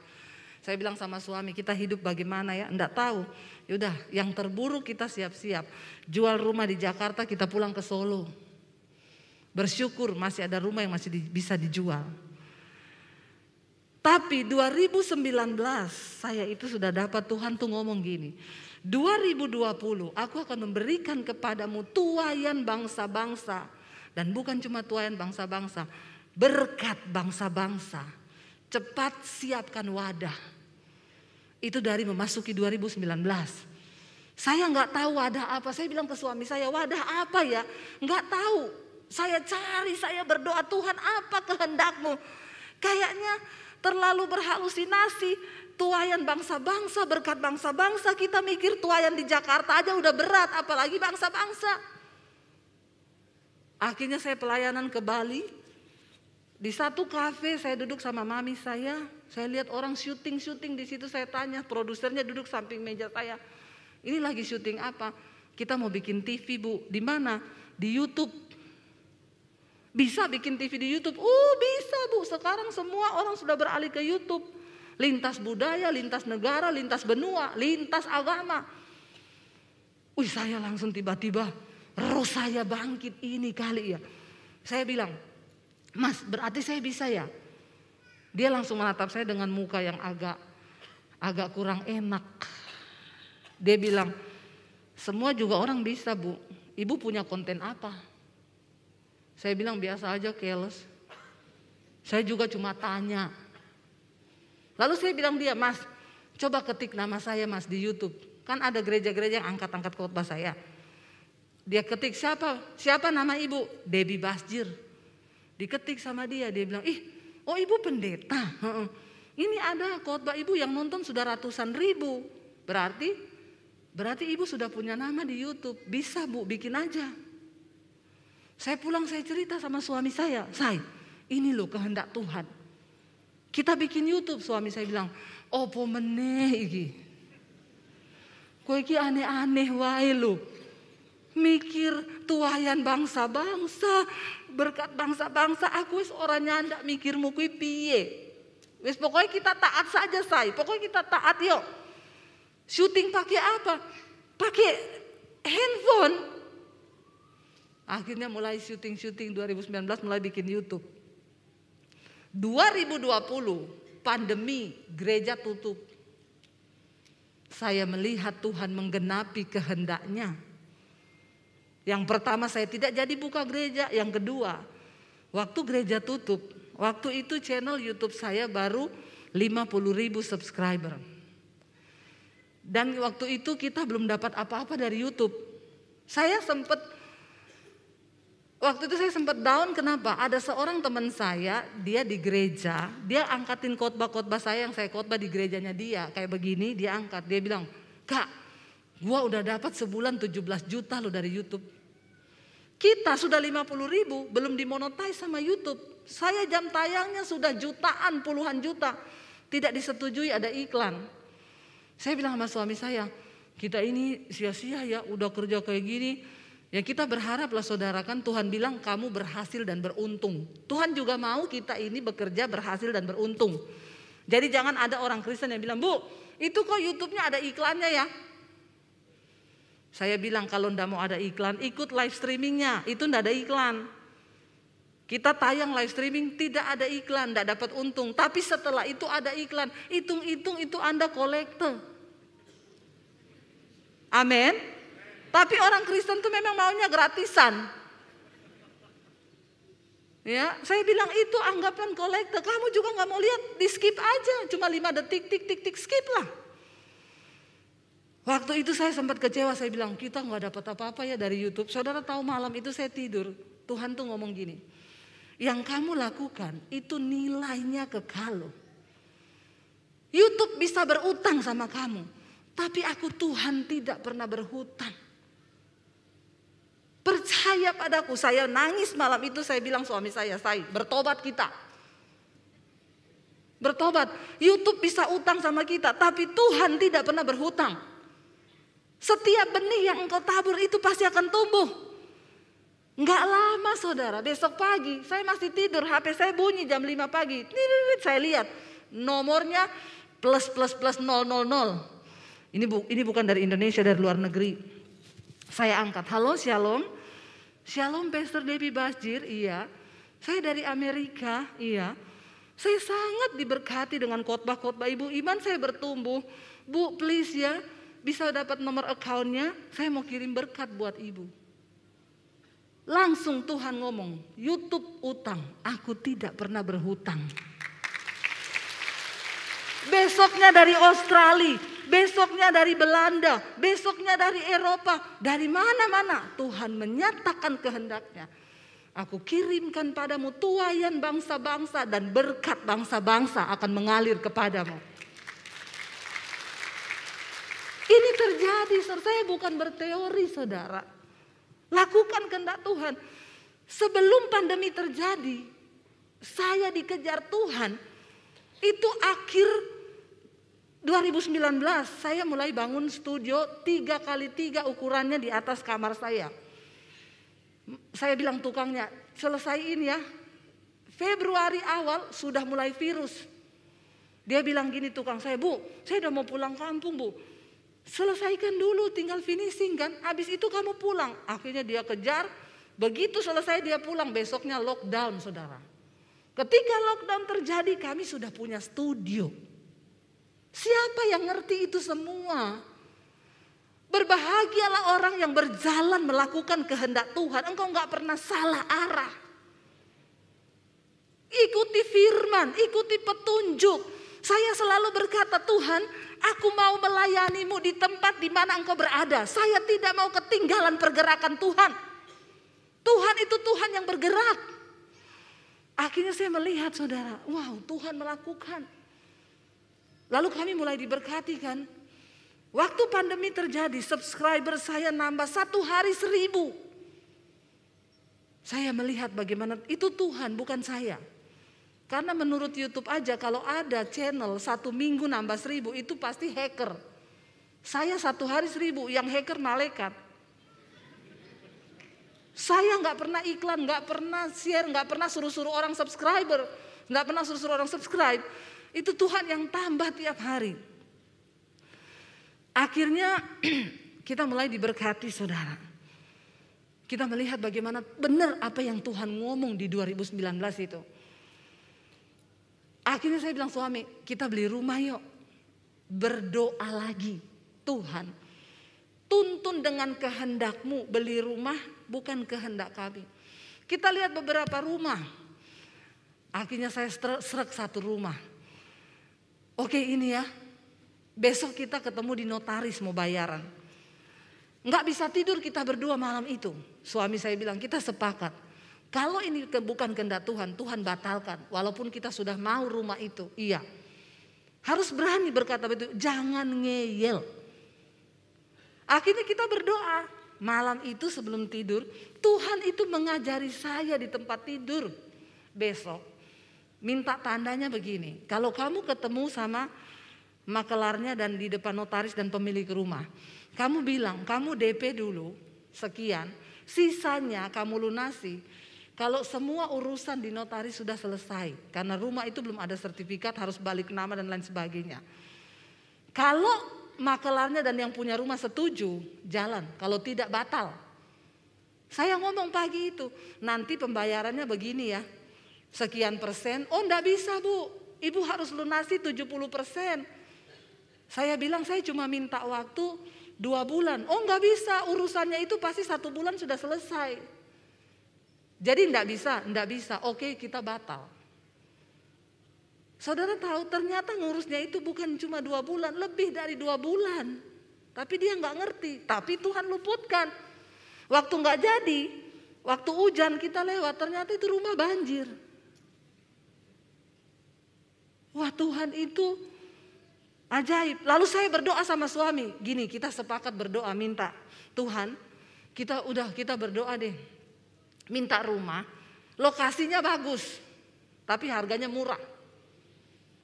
Saya bilang sama suami, kita hidup bagaimana ya? Nggak tahu. Yaudah, yang terburuk kita siap-siap. Jual rumah di Jakarta, kita pulang ke Solo. Bersyukur masih ada rumah yang masih bisa dijual. Tapi 2019 saya itu sudah dapat Tuhan tuh ngomong gini. 2020 aku akan memberikan kepadamu tuaian bangsa-bangsa. Dan bukan cuma tuaian bangsa-bangsa. Berkat bangsa-bangsa. Cepat siapkan wadah. Itu dari memasuki 2019. Saya nggak tahu wadah apa. Saya bilang ke suami saya, wadah apa ya? Nggak tahu. Saya cari, saya berdoa, Tuhan apa kehendak-Mu? Kayaknya terlalu berhalusinasi. Tuaian bangsa-bangsa, berkat bangsa-bangsa. Kita mikir tuaian di Jakarta aja udah berat, apalagi bangsa-bangsa. Akhirnya saya pelayanan ke Bali. Di satu kafe saya duduk sama mami saya lihat orang syuting di situ. Saya tanya, produsernya duduk samping meja saya. Ini lagi syuting apa? Kita mau bikin TV Bu. Di mana? Di YouTube. Bisa bikin TV di YouTube? Bisa Bu. Sekarang semua orang sudah beralih ke YouTube. Lintas budaya, lintas negara, lintas benua, lintas agama. Saya langsung tiba-tiba roh saya bangkit ini kali ya. Saya bilang, Mas berarti saya bisa ya? Dia langsung menatap saya dengan muka yang agak kurang enak. Dia bilang, semua juga orang bisa Bu. Ibu punya konten apa? Saya bilang biasa aja keles. Saya juga cuma tanya. Lalu saya bilang dia, Mas coba ketik nama saya Mas di YouTube. Kan ada gereja-gereja yang angkat-angkat khotbah saya. Dia ketik siapa nama ibu? Debbie Basjir. Diketik sama dia bilang, ibu pendeta. Ini ada khotbah ibu yang nonton sudah ratusan ribu. Berarti ibu sudah punya nama di YouTube. Bisa Bu, bikin aja. Saya pulang saya cerita sama suami saya. Ini loh kehendak Tuhan. Kita bikin YouTube. Suami saya bilang, opo meneh iki. Kowe iki aneh-aneh wae lho. Mikir tuayan bangsa-bangsa, berkat bangsa-bangsa. Aku wis ora nyandak mikirmu kuwi piye. Wis pokoknya kita taat saja Pokoknya kita taat yuk. Syuting pakai apa? Pakai handphone. Akhirnya mulai syuting 2019 mulai bikin YouTube. 2020 pandemi, gereja tutup. Saya melihat Tuhan menggenapi kehendak-Nya. Yang pertama saya tidak jadi buka gereja. Yang kedua, waktu gereja tutup, waktu itu channel YouTube saya baru 50.000 subscriber. Dan waktu itu kita belum dapat apa-apa dari YouTube. Waktu itu saya sempat down, kenapa? Ada seorang teman saya, dia di gereja, dia angkatin khotbah-khotbah saya yang saya khotbah di gerejanya dia. Kayak begini, dia angkat, dia bilang, "Kak, gua udah dapat sebulan 17 juta loh dari YouTube." Kita sudah 50.000, belum dimonetize sama YouTube. Saya jam tayangnya sudah jutaan, puluhan juta. Tidak disetujui ada iklan. Saya bilang sama suami saya, kita ini sia-sia ya udah kerja kayak gini. Ya kita berharaplah saudara, kan Tuhan bilang kamu berhasil dan beruntung. Tuhan juga mau kita ini bekerja berhasil dan beruntung. Jadi jangan ada orang Kristen yang bilang, "Bu, itu kok YouTube-nya ada iklannya ya." Saya bilang kalau ndak mau ada iklan, ikut live streamingnya, itu ndak ada iklan. Kita tayang live streaming tidak ada iklan, ndak dapat untung. Tapi setelah itu ada iklan, hitung-hitung itu Anda kolektor. Amin. Tapi orang Kristen tuh memang maunya gratisan. Ya, saya bilang itu anggapan kolektor. Kamu juga nggak mau lihat, di skip aja, cuma 5 detik, tik, skip lah. Waktu itu saya sempat kecewa, saya bilang kita nggak dapat apa-apa ya dari YouTube. Saudara tahu malam itu saya tidur, Tuhan tuh ngomong gini, yang kamu lakukan itu nilainya kekal. YouTube bisa berutang sama kamu, tapi aku Tuhan tidak pernah berhutang. Percaya padaku. Saya nangis malam itu, saya bilang suami saya, bertobat kita. Bertobat. YouTube bisa utang sama kita, tapi Tuhan tidak pernah berhutang. Setiap benih yang engkau tabur itu pasti akan tumbuh. Enggak lama saudara, besok pagi saya masih tidur, HP saya bunyi jam 5 pagi. Saya lihat nomornya plus 000. Ini bukan dari Indonesia, dari luar negeri. Saya angkat, halo Shalom. Shalom Pastor Debbie Basjir, iya. Saya dari Amerika, iya. Saya sangat diberkati dengan khotbah-khotbah Ibu. Iman saya bertumbuh. Bu please ya, bisa dapat nomor account-nya. Saya mau kirim berkat buat Ibu. Langsung Tuhan ngomong, YouTube utang, aku tidak pernah berhutang. Besoknya dari Australia, besoknya dari Belanda, besoknya dari Eropa, dari mana-mana Tuhan menyatakan kehendaknya. Aku kirimkan padamu tuaian bangsa-bangsa dan berkat bangsa-bangsa akan mengalir kepadamu. Ini terjadi, saya bukan berteori saudara. Lakukan kehendak Tuhan. Sebelum pandemi terjadi, saya dikejar Tuhan. Itu akhir 2019 saya mulai bangun studio 3x3 ukurannya di atas kamar saya. Saya bilang tukangnya, selesaiin ya. Februari awal sudah mulai virus. Dia bilang gini tukang saya, Bu, saya udah mau pulang kampung Bu. Selesaikan dulu, tinggal finishing kan. Habis itu kamu pulang. Akhirnya dia kejar, begitu selesai dia pulang, besoknya lockdown saudara. Ketika lockdown terjadi kami sudah punya studio. Siapa yang ngerti itu semua? Berbahagialah orang yang berjalan melakukan kehendak Tuhan. Engkau gak pernah salah arah. Ikuti firman, ikuti petunjuk. Saya selalu berkata, Tuhan, aku mau melayanimu di tempat di mana engkau berada. Saya tidak mau ketinggalan pergerakan Tuhan. Tuhan itu Tuhan yang bergerak. Akhirnya saya melihat saudara, wow Tuhan melakukan. Lalu kami mulai diberkati kan. Waktu pandemi terjadi, subscriber saya nambah 1 hari 1000. Saya melihat bagaimana itu Tuhan, bukan saya. Karena menurut YouTube aja kalau ada channel 1 minggu nambah 1000 itu pasti hacker. Saya 1 hari 1000, yang hacker malaikat. Saya nggak pernah iklan, nggak pernah share, nggak pernah suruh-suruh orang subscriber, nggak pernah suruh-suruh orang subscribe. Itu Tuhan yang tambah tiap hari. Akhirnya kita mulai diberkati saudara. Kita melihat bagaimana benar apa yang Tuhan ngomong di 2019 itu. Akhirnya saya bilang suami, kita beli rumah yuk. Berdoa lagi. Tuhan, Tuntun dengan kehendakmu beli rumah, bukan kehendak kami. Kita lihat beberapa rumah. Akhirnya saya serak satu rumah. Oke ini ya, besok kita ketemu di notaris mau bayaran. Nggak bisa tidur kita berdua malam itu. Suami saya bilang kita sepakat. Kalau ini bukan kehendak Tuhan, Tuhan batalkan. Walaupun kita sudah mau rumah itu, iya. Harus berani berkata begitu, jangan ngeyel. Akhirnya kita berdoa. Malam itu sebelum tidur, Tuhan itu mengajari saya di tempat tidur. Besok, minta tandanya begini. Kalau kamu ketemu sama makelarnya dan di depan notaris dan pemilik rumah, kamu bilang, kamu DP dulu, sekian. Sisanya kamu lunasi. Kalau semua urusan di notaris sudah selesai. Karena rumah itu belum ada sertifikat, harus balik nama dan lain sebagainya. Kalau makelarnya dan yang punya rumah setuju, jalan. Kalau tidak, batal. Saya ngomong pagi itu, nanti pembayarannya begini ya. Sekian persen, oh enggak bisa Bu. Ibu harus lunasi 70%. Saya bilang saya cuma minta waktu 2 bulan. Oh enggak bisa, urusannya itu pasti 1 bulan sudah selesai. Jadi enggak bisa. Oke kita batal. Saudara tahu ternyata ngurusnya itu bukan cuma 2 bulan, lebih dari 2 bulan. Tapi dia nggak ngerti, tapi Tuhan luputkan. Waktu nggak jadi, waktu hujan kita lewat, ternyata itu rumah banjir. Wah Tuhan itu ajaib. Lalu saya berdoa sama suami, gini kita sepakat berdoa minta. Tuhan kita berdoa deh, minta rumah, lokasinya bagus, tapi harganya murah.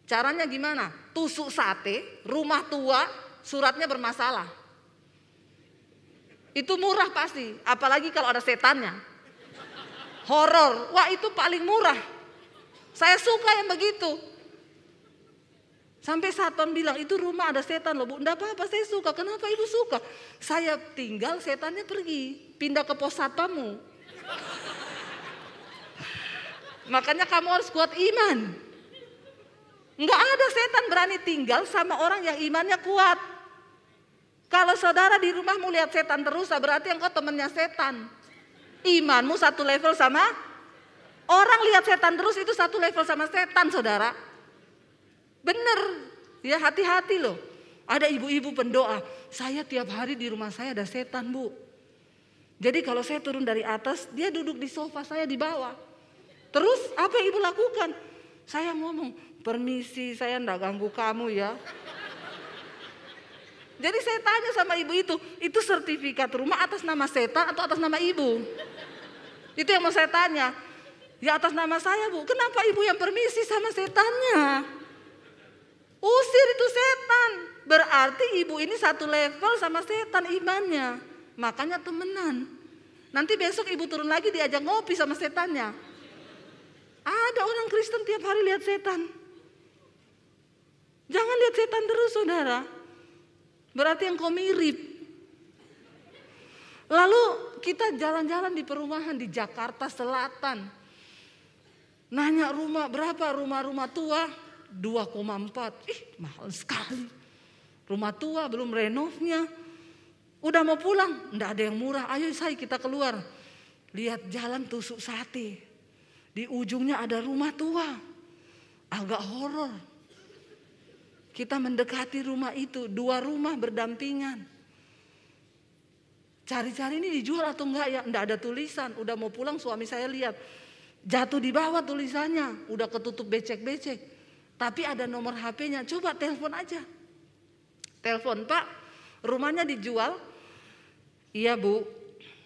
Caranya gimana? Tusuk sate, rumah tua, suratnya bermasalah. Itu murah pasti, apalagi kalau ada setannya. Horor, wah itu paling murah. Saya suka yang begitu. Sampai satpam bilang, itu rumah ada setan loh Bu. Enggak apa-apa, saya suka. Kenapa Ibu suka? Saya tinggal, setannya pergi. Pindah ke pos satpammu. Makanya kamu harus kuat iman. Enggak ada setan berani tinggal sama orang yang imannya kuat. Kalau saudara di rumahmu lihat setan terus, berarti engkau temannya setan. Imanmu satu level sama orang lihat setan terus, itu satu level sama setan saudara. Bener, ya hati-hati loh. Ada ibu-ibu pendoa, saya tiap hari di rumah saya ada setan Bu. Jadi kalau saya turun dari atas, dia duduk di sofa, saya di bawah. Terus apa yang ibu lakukan? Saya ngomong, permisi saya enggak ganggu kamu ya. Jadi saya tanya sama ibu itu sertifikat rumah atas nama setan atau atas nama ibu? Itu yang mau saya tanya. Ya atas nama saya Bu, kenapa ibu yang permisi sama setannya? Usir itu setan. Berarti ibu ini satu level sama setan imannya. Makanya temenan. Nanti besok ibu turun lagi diajak ngopi sama setannya. Ada orang Kristen tiap hari lihat setan. Jangan lihat setan terus saudara. Berarti engkau mirip. Lalu kita jalan-jalan di perumahan di Jakarta Selatan. Nanya rumah berapa, rumah-rumah tua 2,4. Mahal sekali. Rumah tua belum renovnya. Udah mau pulang, enggak ada yang murah. Ayo saya kita keluar. Lihat jalan tusuk sate. Di ujungnya ada rumah tua. Agak horor. Kita mendekati rumah itu, 2 rumah berdampingan. Cari-cari ini dijual atau enggak ya? Enggak ada tulisan. Udah mau pulang suami saya lihat. Jatuh di bawah tulisannya. Udah ketutup becek-becek. Tapi ada nomor HP-nya. Coba telepon aja. Telepon, Pak, rumahnya dijual. Iya Bu,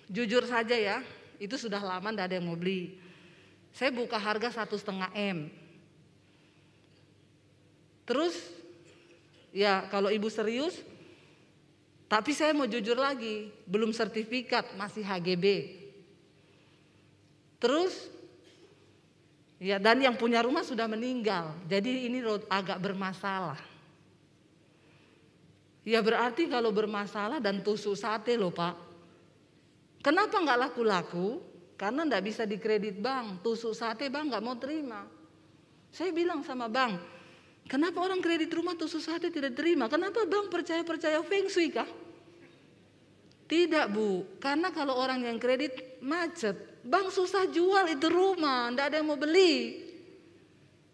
jujur saja ya. Itu sudah lama enggak ada yang mau beli. Saya buka harga 1,5 M. Terus ya kalau ibu serius, tapi saya mau jujur lagi, belum sertifikat, masih HGB. Terus ya dan yang punya rumah sudah meninggal, jadi ini agak bermasalah. Ya berarti kalau bermasalah dan tusuk sate loh Pak. Kenapa nggak laku-laku? Karena enggak bisa dikredit bank, tusuk sate bank enggak mau terima. Saya bilang sama bank, kenapa orang kredit rumah tusuk sate tidak terima? Kenapa bank percaya feng shui kah? Tidak Bu, karena kalau orang yang kredit macet, bank susah jual itu rumah, tidak ada yang mau beli.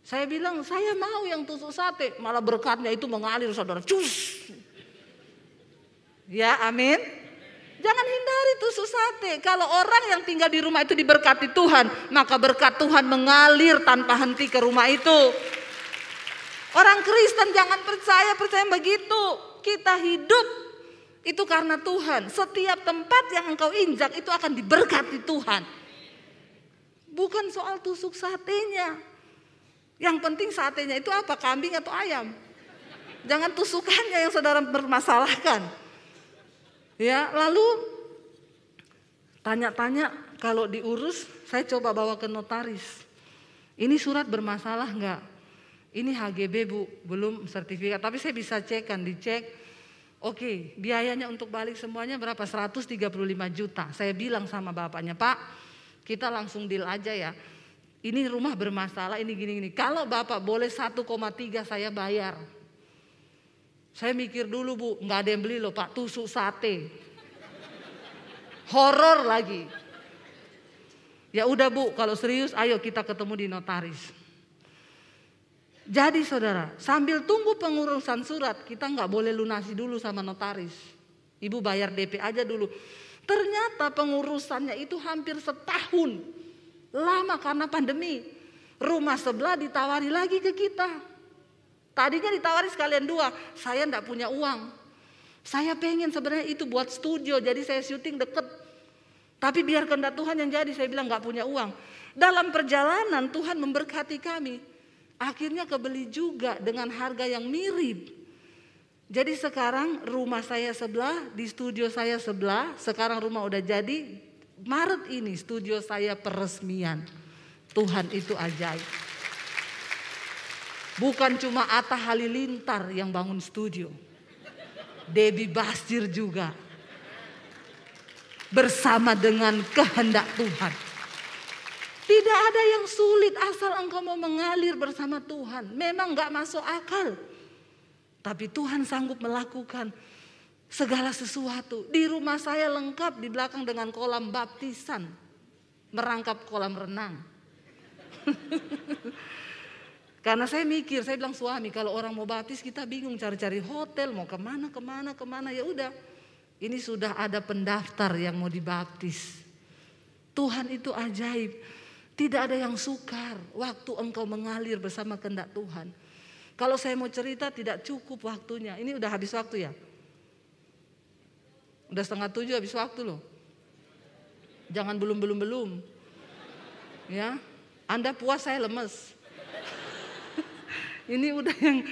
Saya bilang saya mau yang tusuk sate, malah berkatnya itu mengalir saudara, cus. Ya amin. Jangan hindari tusuk sate. Kalau orang yang tinggal di rumah itu diberkati Tuhan, maka berkat Tuhan mengalir tanpa henti ke rumah itu. Orang Kristen jangan percaya begitu. Kita hidup itu karena Tuhan. Setiap tempat yang engkau injak itu akan diberkati Tuhan. Bukan soal tusuk satenya. Yang penting satenya itu apa? Kambing atau ayam? Jangan tusukannya yang saudara bermasalahkan. Ya, lalu tanya-tanya kalau diurus, saya coba bawa ke notaris. Ini surat bermasalah enggak? Ini HGB Bu, belum sertifikat, tapi saya bisa cek kan, dicek. Oke, biayanya untuk balik semuanya berapa? 135 juta. Saya bilang sama bapaknya, Pak, kita langsung deal aja ya. Ini rumah bermasalah, ini gini-gini. Kalau Bapak boleh 1,3 saya bayar. Saya mikir dulu Bu, nggak ada yang beli loh Pak, tusuk sate. Horor lagi. Ya udah Bu, kalau serius ayo kita ketemu di notaris. Jadi saudara, sambil tunggu pengurusan surat, kita nggak boleh lunasi dulu sama notaris. Ibu bayar DP aja dulu. Ternyata pengurusannya itu hampir setahun. Lama karena pandemi. Rumah sebelah ditawari lagi ke kita. Tadinya ditawari sekalian 2, saya enggak punya uang. Saya pengen sebenarnya itu buat studio, jadi saya syuting deket. Tapi biar kehendak Tuhan yang jadi, saya bilang enggak punya uang. Dalam perjalanan Tuhan memberkati kami. Akhirnya kebeli juga dengan harga yang mirip. Jadi sekarang rumah saya sebelah, di studio saya sebelah. Sekarang rumah udah jadi, Maret ini studio saya peresmian. Tuhan itu ajaib. Bukan cuma Atta Halilintar yang bangun studio. Debbie Basir juga. Bersama dengan kehendak Tuhan. Tidak ada yang sulit asal engkau mau mengalir bersama Tuhan. Memang gak masuk akal. Tapi Tuhan sanggup melakukan segala sesuatu. Di rumah saya lengkap di belakang dengan kolam baptisan. Merangkap kolam renang. Karena saya mikir, saya bilang suami kalau orang mau baptis kita bingung cari-cari hotel. Mau kemana. Ya udah. Ini sudah ada pendaftar yang mau dibaptis. Tuhan itu ajaib. Tidak ada yang sukar waktu engkau mengalir bersama kehendak Tuhan. Kalau saya mau cerita tidak cukup waktunya. Ini udah habis waktu ya? Udah 6:30 habis waktu loh. Jangan belum. Ya, Anda puas saya lemes. Ini udah yang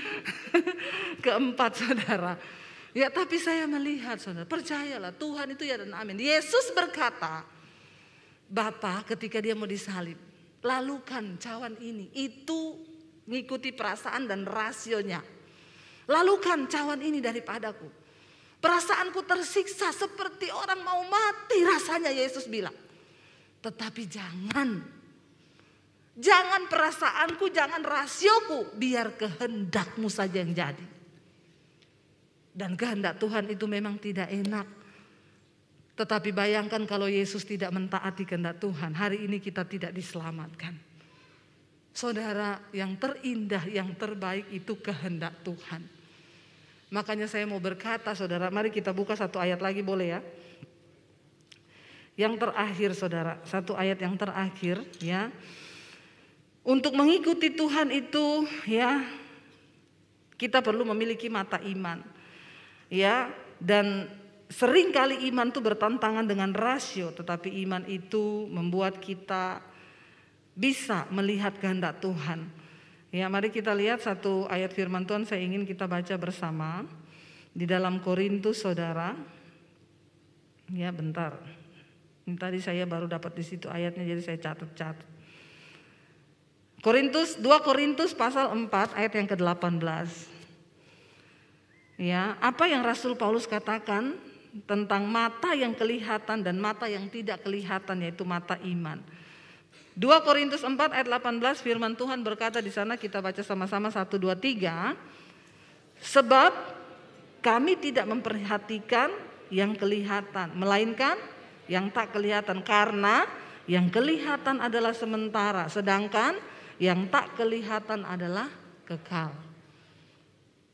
keempat saudara. Ya tapi saya melihat saudara, percayalah Tuhan itu ya dan amin. Yesus berkata, Bapa ketika dia mau disalib, lalukan cawan ini, itu mengikuti perasaan dan rasionya. Lalukan cawan ini daripadaku. Perasaanku tersiksa seperti orang mau mati rasanya Yesus bilang. Tetapi jangan perasaanku, jangan rasioku, biar kehendakmu saja yang jadi. Dan kehendak Tuhan itu memang tidak enak. Tetapi bayangkan kalau Yesus tidak mentaati kehendak Tuhan, hari ini kita tidak diselamatkan. Saudara, yang terindah, yang terbaik itu kehendak Tuhan. Makanya saya mau berkata saudara, mari kita buka satu ayat lagi boleh ya. Yang terakhir saudara, satu ayat yang terakhir ya. Untuk mengikuti Tuhan itu ya, kita perlu memiliki mata iman. Ya, dan seringkali iman itu bertentangan dengan rasio, tetapi iman itu membuat kita bisa melihat kehendak Tuhan. Ya, mari kita lihat satu ayat firman Tuhan saya ingin kita baca bersama di dalam Korintus saudara. Ya, bentar. Ini tadi saya baru dapat di situ ayatnya jadi saya catat. 2 Korintus pasal 4 ayat yang ke-18. Ya, apa yang Rasul Paulus katakan tentang mata yang kelihatan dan mata yang tidak kelihatan, yaitu mata iman. 2 Korintus 4 ayat 18 firman Tuhan berkata di sana, kita baca sama-sama 1, 2, 3. Sebab kami tidak memperhatikan yang kelihatan, melainkan yang tak kelihatan. Karena yang kelihatan adalah sementara, sedangkan yang tak kelihatan adalah kekal.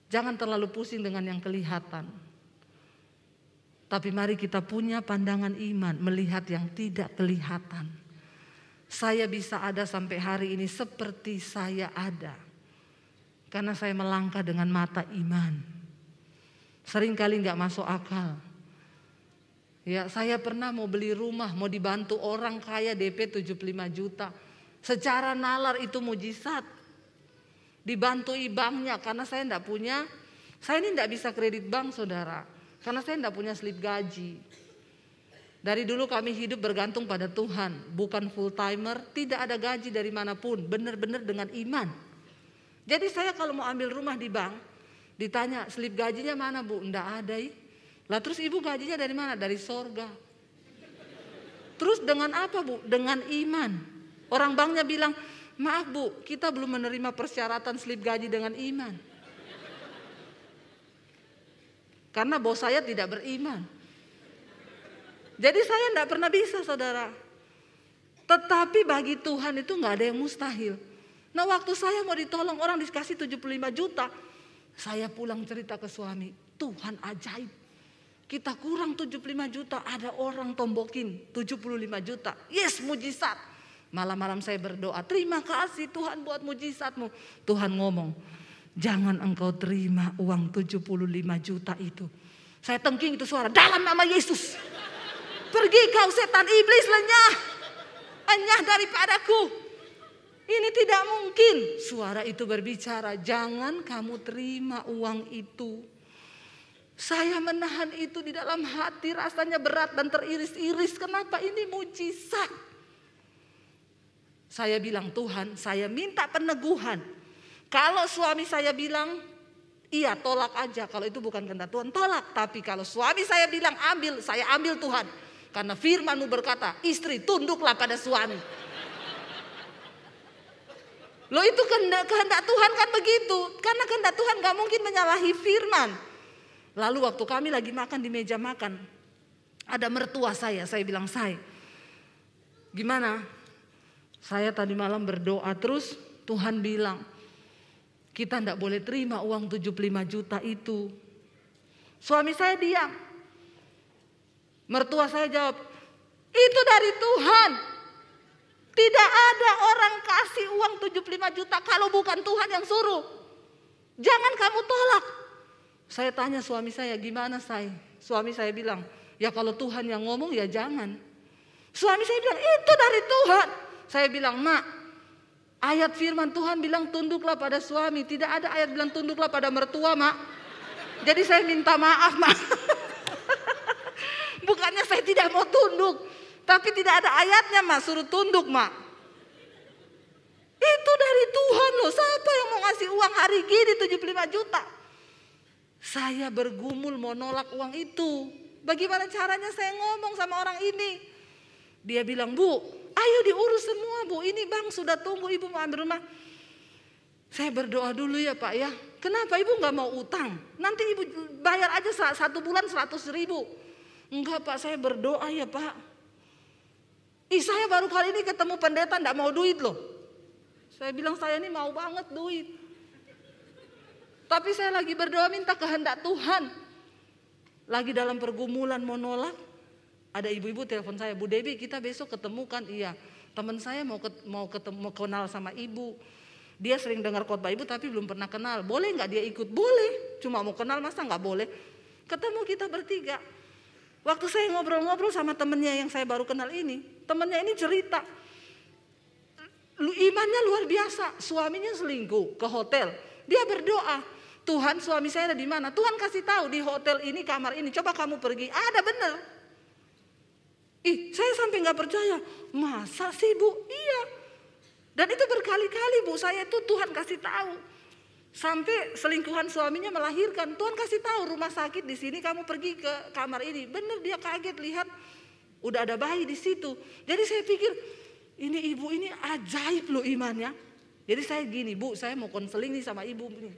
Jangan terlalu pusing dengan yang kelihatan. Tapi mari kita punya pandangan iman, melihat yang tidak kelihatan. Saya bisa ada sampai hari ini seperti saya ada, karena saya melangkah dengan mata iman. Seringkali gak masuk akal. Ya, saya pernah mau beli rumah, mau dibantu orang kaya DP 75 juta. Secara nalar itu mujizat. Dibantu banknya karena saya enggak punya. Saya ini enggak bisa kredit bank, saudara. Karena saya enggak punya slip gaji. Dari dulu kami hidup bergantung pada Tuhan. Bukan full timer, tidak ada gaji dari manapun. Benar-benar dengan iman. Jadi saya kalau mau ambil rumah di bank, ditanya slip gajinya mana bu? Enggak ada. Lah terus ibu gajinya dari mana? Dari sorga. Terus dengan apa bu? Dengan iman. Orang banknya bilang, maaf bu, kita belum menerima persyaratan slip gaji dengan iman. Karena bos saya tidak beriman. Jadi saya tidak pernah bisa, saudara. Tetapi bagi Tuhan itu nggak ada yang mustahil. Nah waktu saya mau ditolong orang dikasih 75 juta. Saya pulang cerita ke suami, Tuhan ajaib. Kita kurang 75 juta, ada orang tombokin 75 juta. Yes, mujizat. Malam-malam saya berdoa, terima kasih Tuhan buat mujizatmu. Tuhan ngomong, jangan engkau terima uang 75 juta itu. Saya tengking itu suara, dalam nama Yesus. Pergi kau setan iblis, lenyah daripadaku. Ini tidak mungkin. Suara itu berbicara, jangan kamu terima uang itu. Saya menahan itu di dalam hati, rasanya berat dan teriris-iris. Kenapa ini mujizat? Saya bilang, Tuhan, saya minta peneguhan. Kalau suami saya bilang, iya tolak aja. Kalau itu bukan kehendak Tuhan, tolak. Tapi kalau suami saya bilang ambil, saya ambil Tuhan. Karena firman-Mu berkata, istri tunduklah pada suami. Loh itu kehendak Tuhan kan begitu. Karena kehendak Tuhan gak mungkin menyalahi firman. Lalu waktu kami lagi makan di meja makan, ada mertua saya bilang, Say, gimana? Saya tadi malam berdoa terus Tuhan bilang, kita gak boleh terima uang 75 juta itu. Suami saya diam. Mertua saya jawab, itu dari Tuhan. Tidak ada orang kasih uang 75 juta kalau bukan Tuhan yang suruh. Jangan kamu tolak. Saya tanya suami saya, gimana Say? Suami saya bilang, ya kalau Tuhan yang ngomong ya jangan. Suami saya bilang, itu dari Tuhan. Saya bilang, Mak, ayat firman Tuhan bilang tunduklah pada suami. Tidak ada ayat bilang tunduklah pada mertua, Mak. Jadi saya minta maaf, Mak. Bukannya saya tidak mau tunduk, tapi tidak ada ayatnya, Mak, suruh tunduk, Mak. Itu dari Tuhan loh. Siapa yang mau ngasih uang hari gini 75 juta? Saya bergumul mau nolak uang itu. Bagaimana caranya saya ngomong sama orang ini? Dia bilang, Bu, ayo diurus semua, Bu. Ini bang sudah tunggu, ibu mau ambil rumah. Saya berdoa dulu ya Pak ya. Kenapa ibu gak mau utang? Nanti ibu bayar aja 1 bulan 100.000. Enggak Pak, saya berdoa ya Pak. Saya baru kali ini ketemu pendeta gak mau duit loh. Saya bilang saya ini mau banget duit. Tapi saya lagi berdoa minta kehendak Tuhan. Lagi dalam pergumulan mau nolak. Ada ibu-ibu telepon saya, Bu Debbie kita besok ketemu kan? Iya. Teman saya mau kenal sama ibu. Dia sering dengar khotbah ibu tapi belum pernah kenal. Boleh gak dia ikut? Boleh. Cuma mau kenal masa gak boleh? Ketemu kita bertiga. Waktu saya ngobrol-ngobrol sama temennya yang saya baru kenal ini, temennya ini cerita, imannya luar biasa. Suaminya selingkuh ke hotel, dia berdoa, Tuhan suami saya ada di mana? Tuhan kasih tahu di hotel ini, kamar ini, coba kamu pergi. Ada bener. Saya sampai nggak percaya. Masa sih Bu? Iya. Dan itu berkali-kali Bu, saya itu Tuhan kasih tahu. Sampai selingkuhan suaminya melahirkan, Tuhan kasih tahu rumah sakit di sini, kamu pergi ke kamar ini. Bener dia kaget lihat udah ada bayi di situ. Jadi saya pikir ini ibu ini ajaib loh imannya. Jadi saya gini, Bu, saya mau konseling nih sama ibu nih.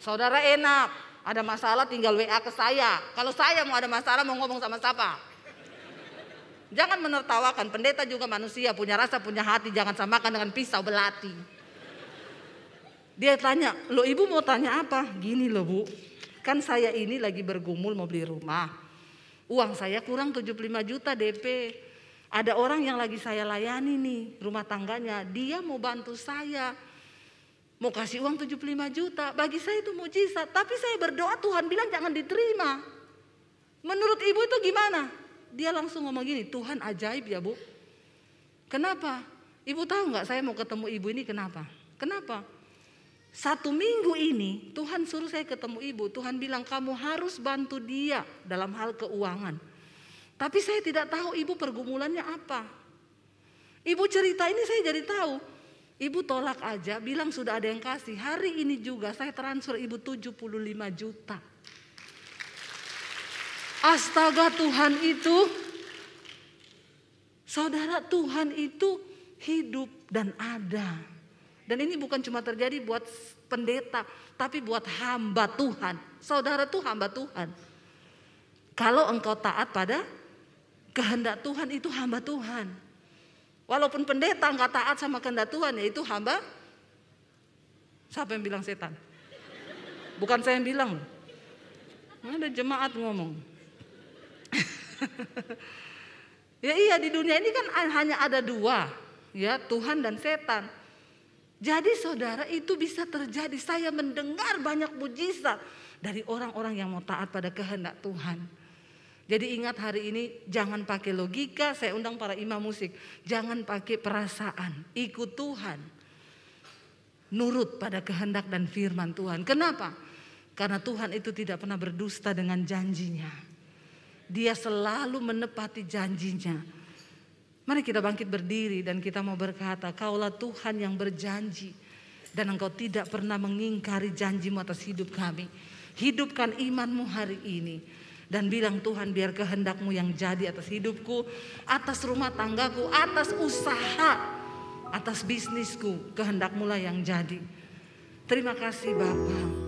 Saudara enak, Ada masalah tinggal WA ke saya. Kalau saya mau ada masalah mau ngomong sama siapa? Jangan menertawakan, pendeta juga manusia, punya rasa, punya hati, jangan samakan dengan pisau belati. Dia tanya, "Loh ibu mau tanya apa?" Gini loh bu, kan saya ini lagi bergumul mau beli rumah. Uang saya kurang 75 juta DP. Ada orang yang lagi saya layani nih rumah tangganya, dia mau bantu saya. Mau kasih uang 75 juta, bagi saya itu mujizat. Tapi saya berdoa Tuhan bilang jangan diterima. Menurut ibu itu gimana? Dia langsung ngomong gini, Tuhan ajaib ya bu. Kenapa? Ibu tahu nggak saya mau ketemu ibu ini kenapa? Kenapa? 1 minggu ini Tuhan suruh saya ketemu ibu. Tuhan bilang kamu harus bantu dia dalam hal keuangan. Tapi saya tidak tahu ibu pergumulannya apa. Ibu cerita ini saya jadi tahu. Ibu tolak aja, bilang sudah ada yang kasih. Hari ini juga saya transfer ibu 75 juta. Astaga, Tuhan itu, saudara, Tuhan itu hidup dan ada. Dan ini bukan cuma terjadi buat pendeta, tapi buat hamba Tuhan. Saudara tuh hamba Tuhan. Kalau engkau taat pada kehendak Tuhan, itu hamba Tuhan. Walaupun pendeta nggak taat sama kehendak Tuhan, ya itu hamba. Siapa yang bilang setan? Bukan saya yang bilang. Ada jemaat ngomong. Ya iya, di dunia ini kan hanya ada 2, ya Tuhan dan setan. Jadi saudara, itu bisa terjadi. Saya mendengar banyak mujizat dari orang-orang yang mau taat pada kehendak Tuhan. Jadi ingat hari ini jangan pakai logika, saya undang para imam musik. Jangan pakai perasaan, ikut Tuhan. Nurut pada kehendak dan firman Tuhan. Kenapa? Karena Tuhan itu tidak pernah berdusta dengan janjinya. Dia selalu menepati janjinya. Mari kita bangkit berdiri dan kita mau berkata, Kaulah Tuhan yang berjanji. Dan Engkau tidak pernah mengingkari janjimu atas hidup kami. Hidupkan imanmu hari ini. Dan bilang Tuhan biar kehendakmu yang jadi atas hidupku, atas rumah tanggaku, atas usaha, atas bisnisku, kehendakmu lah yang jadi. Terima kasih Bapa.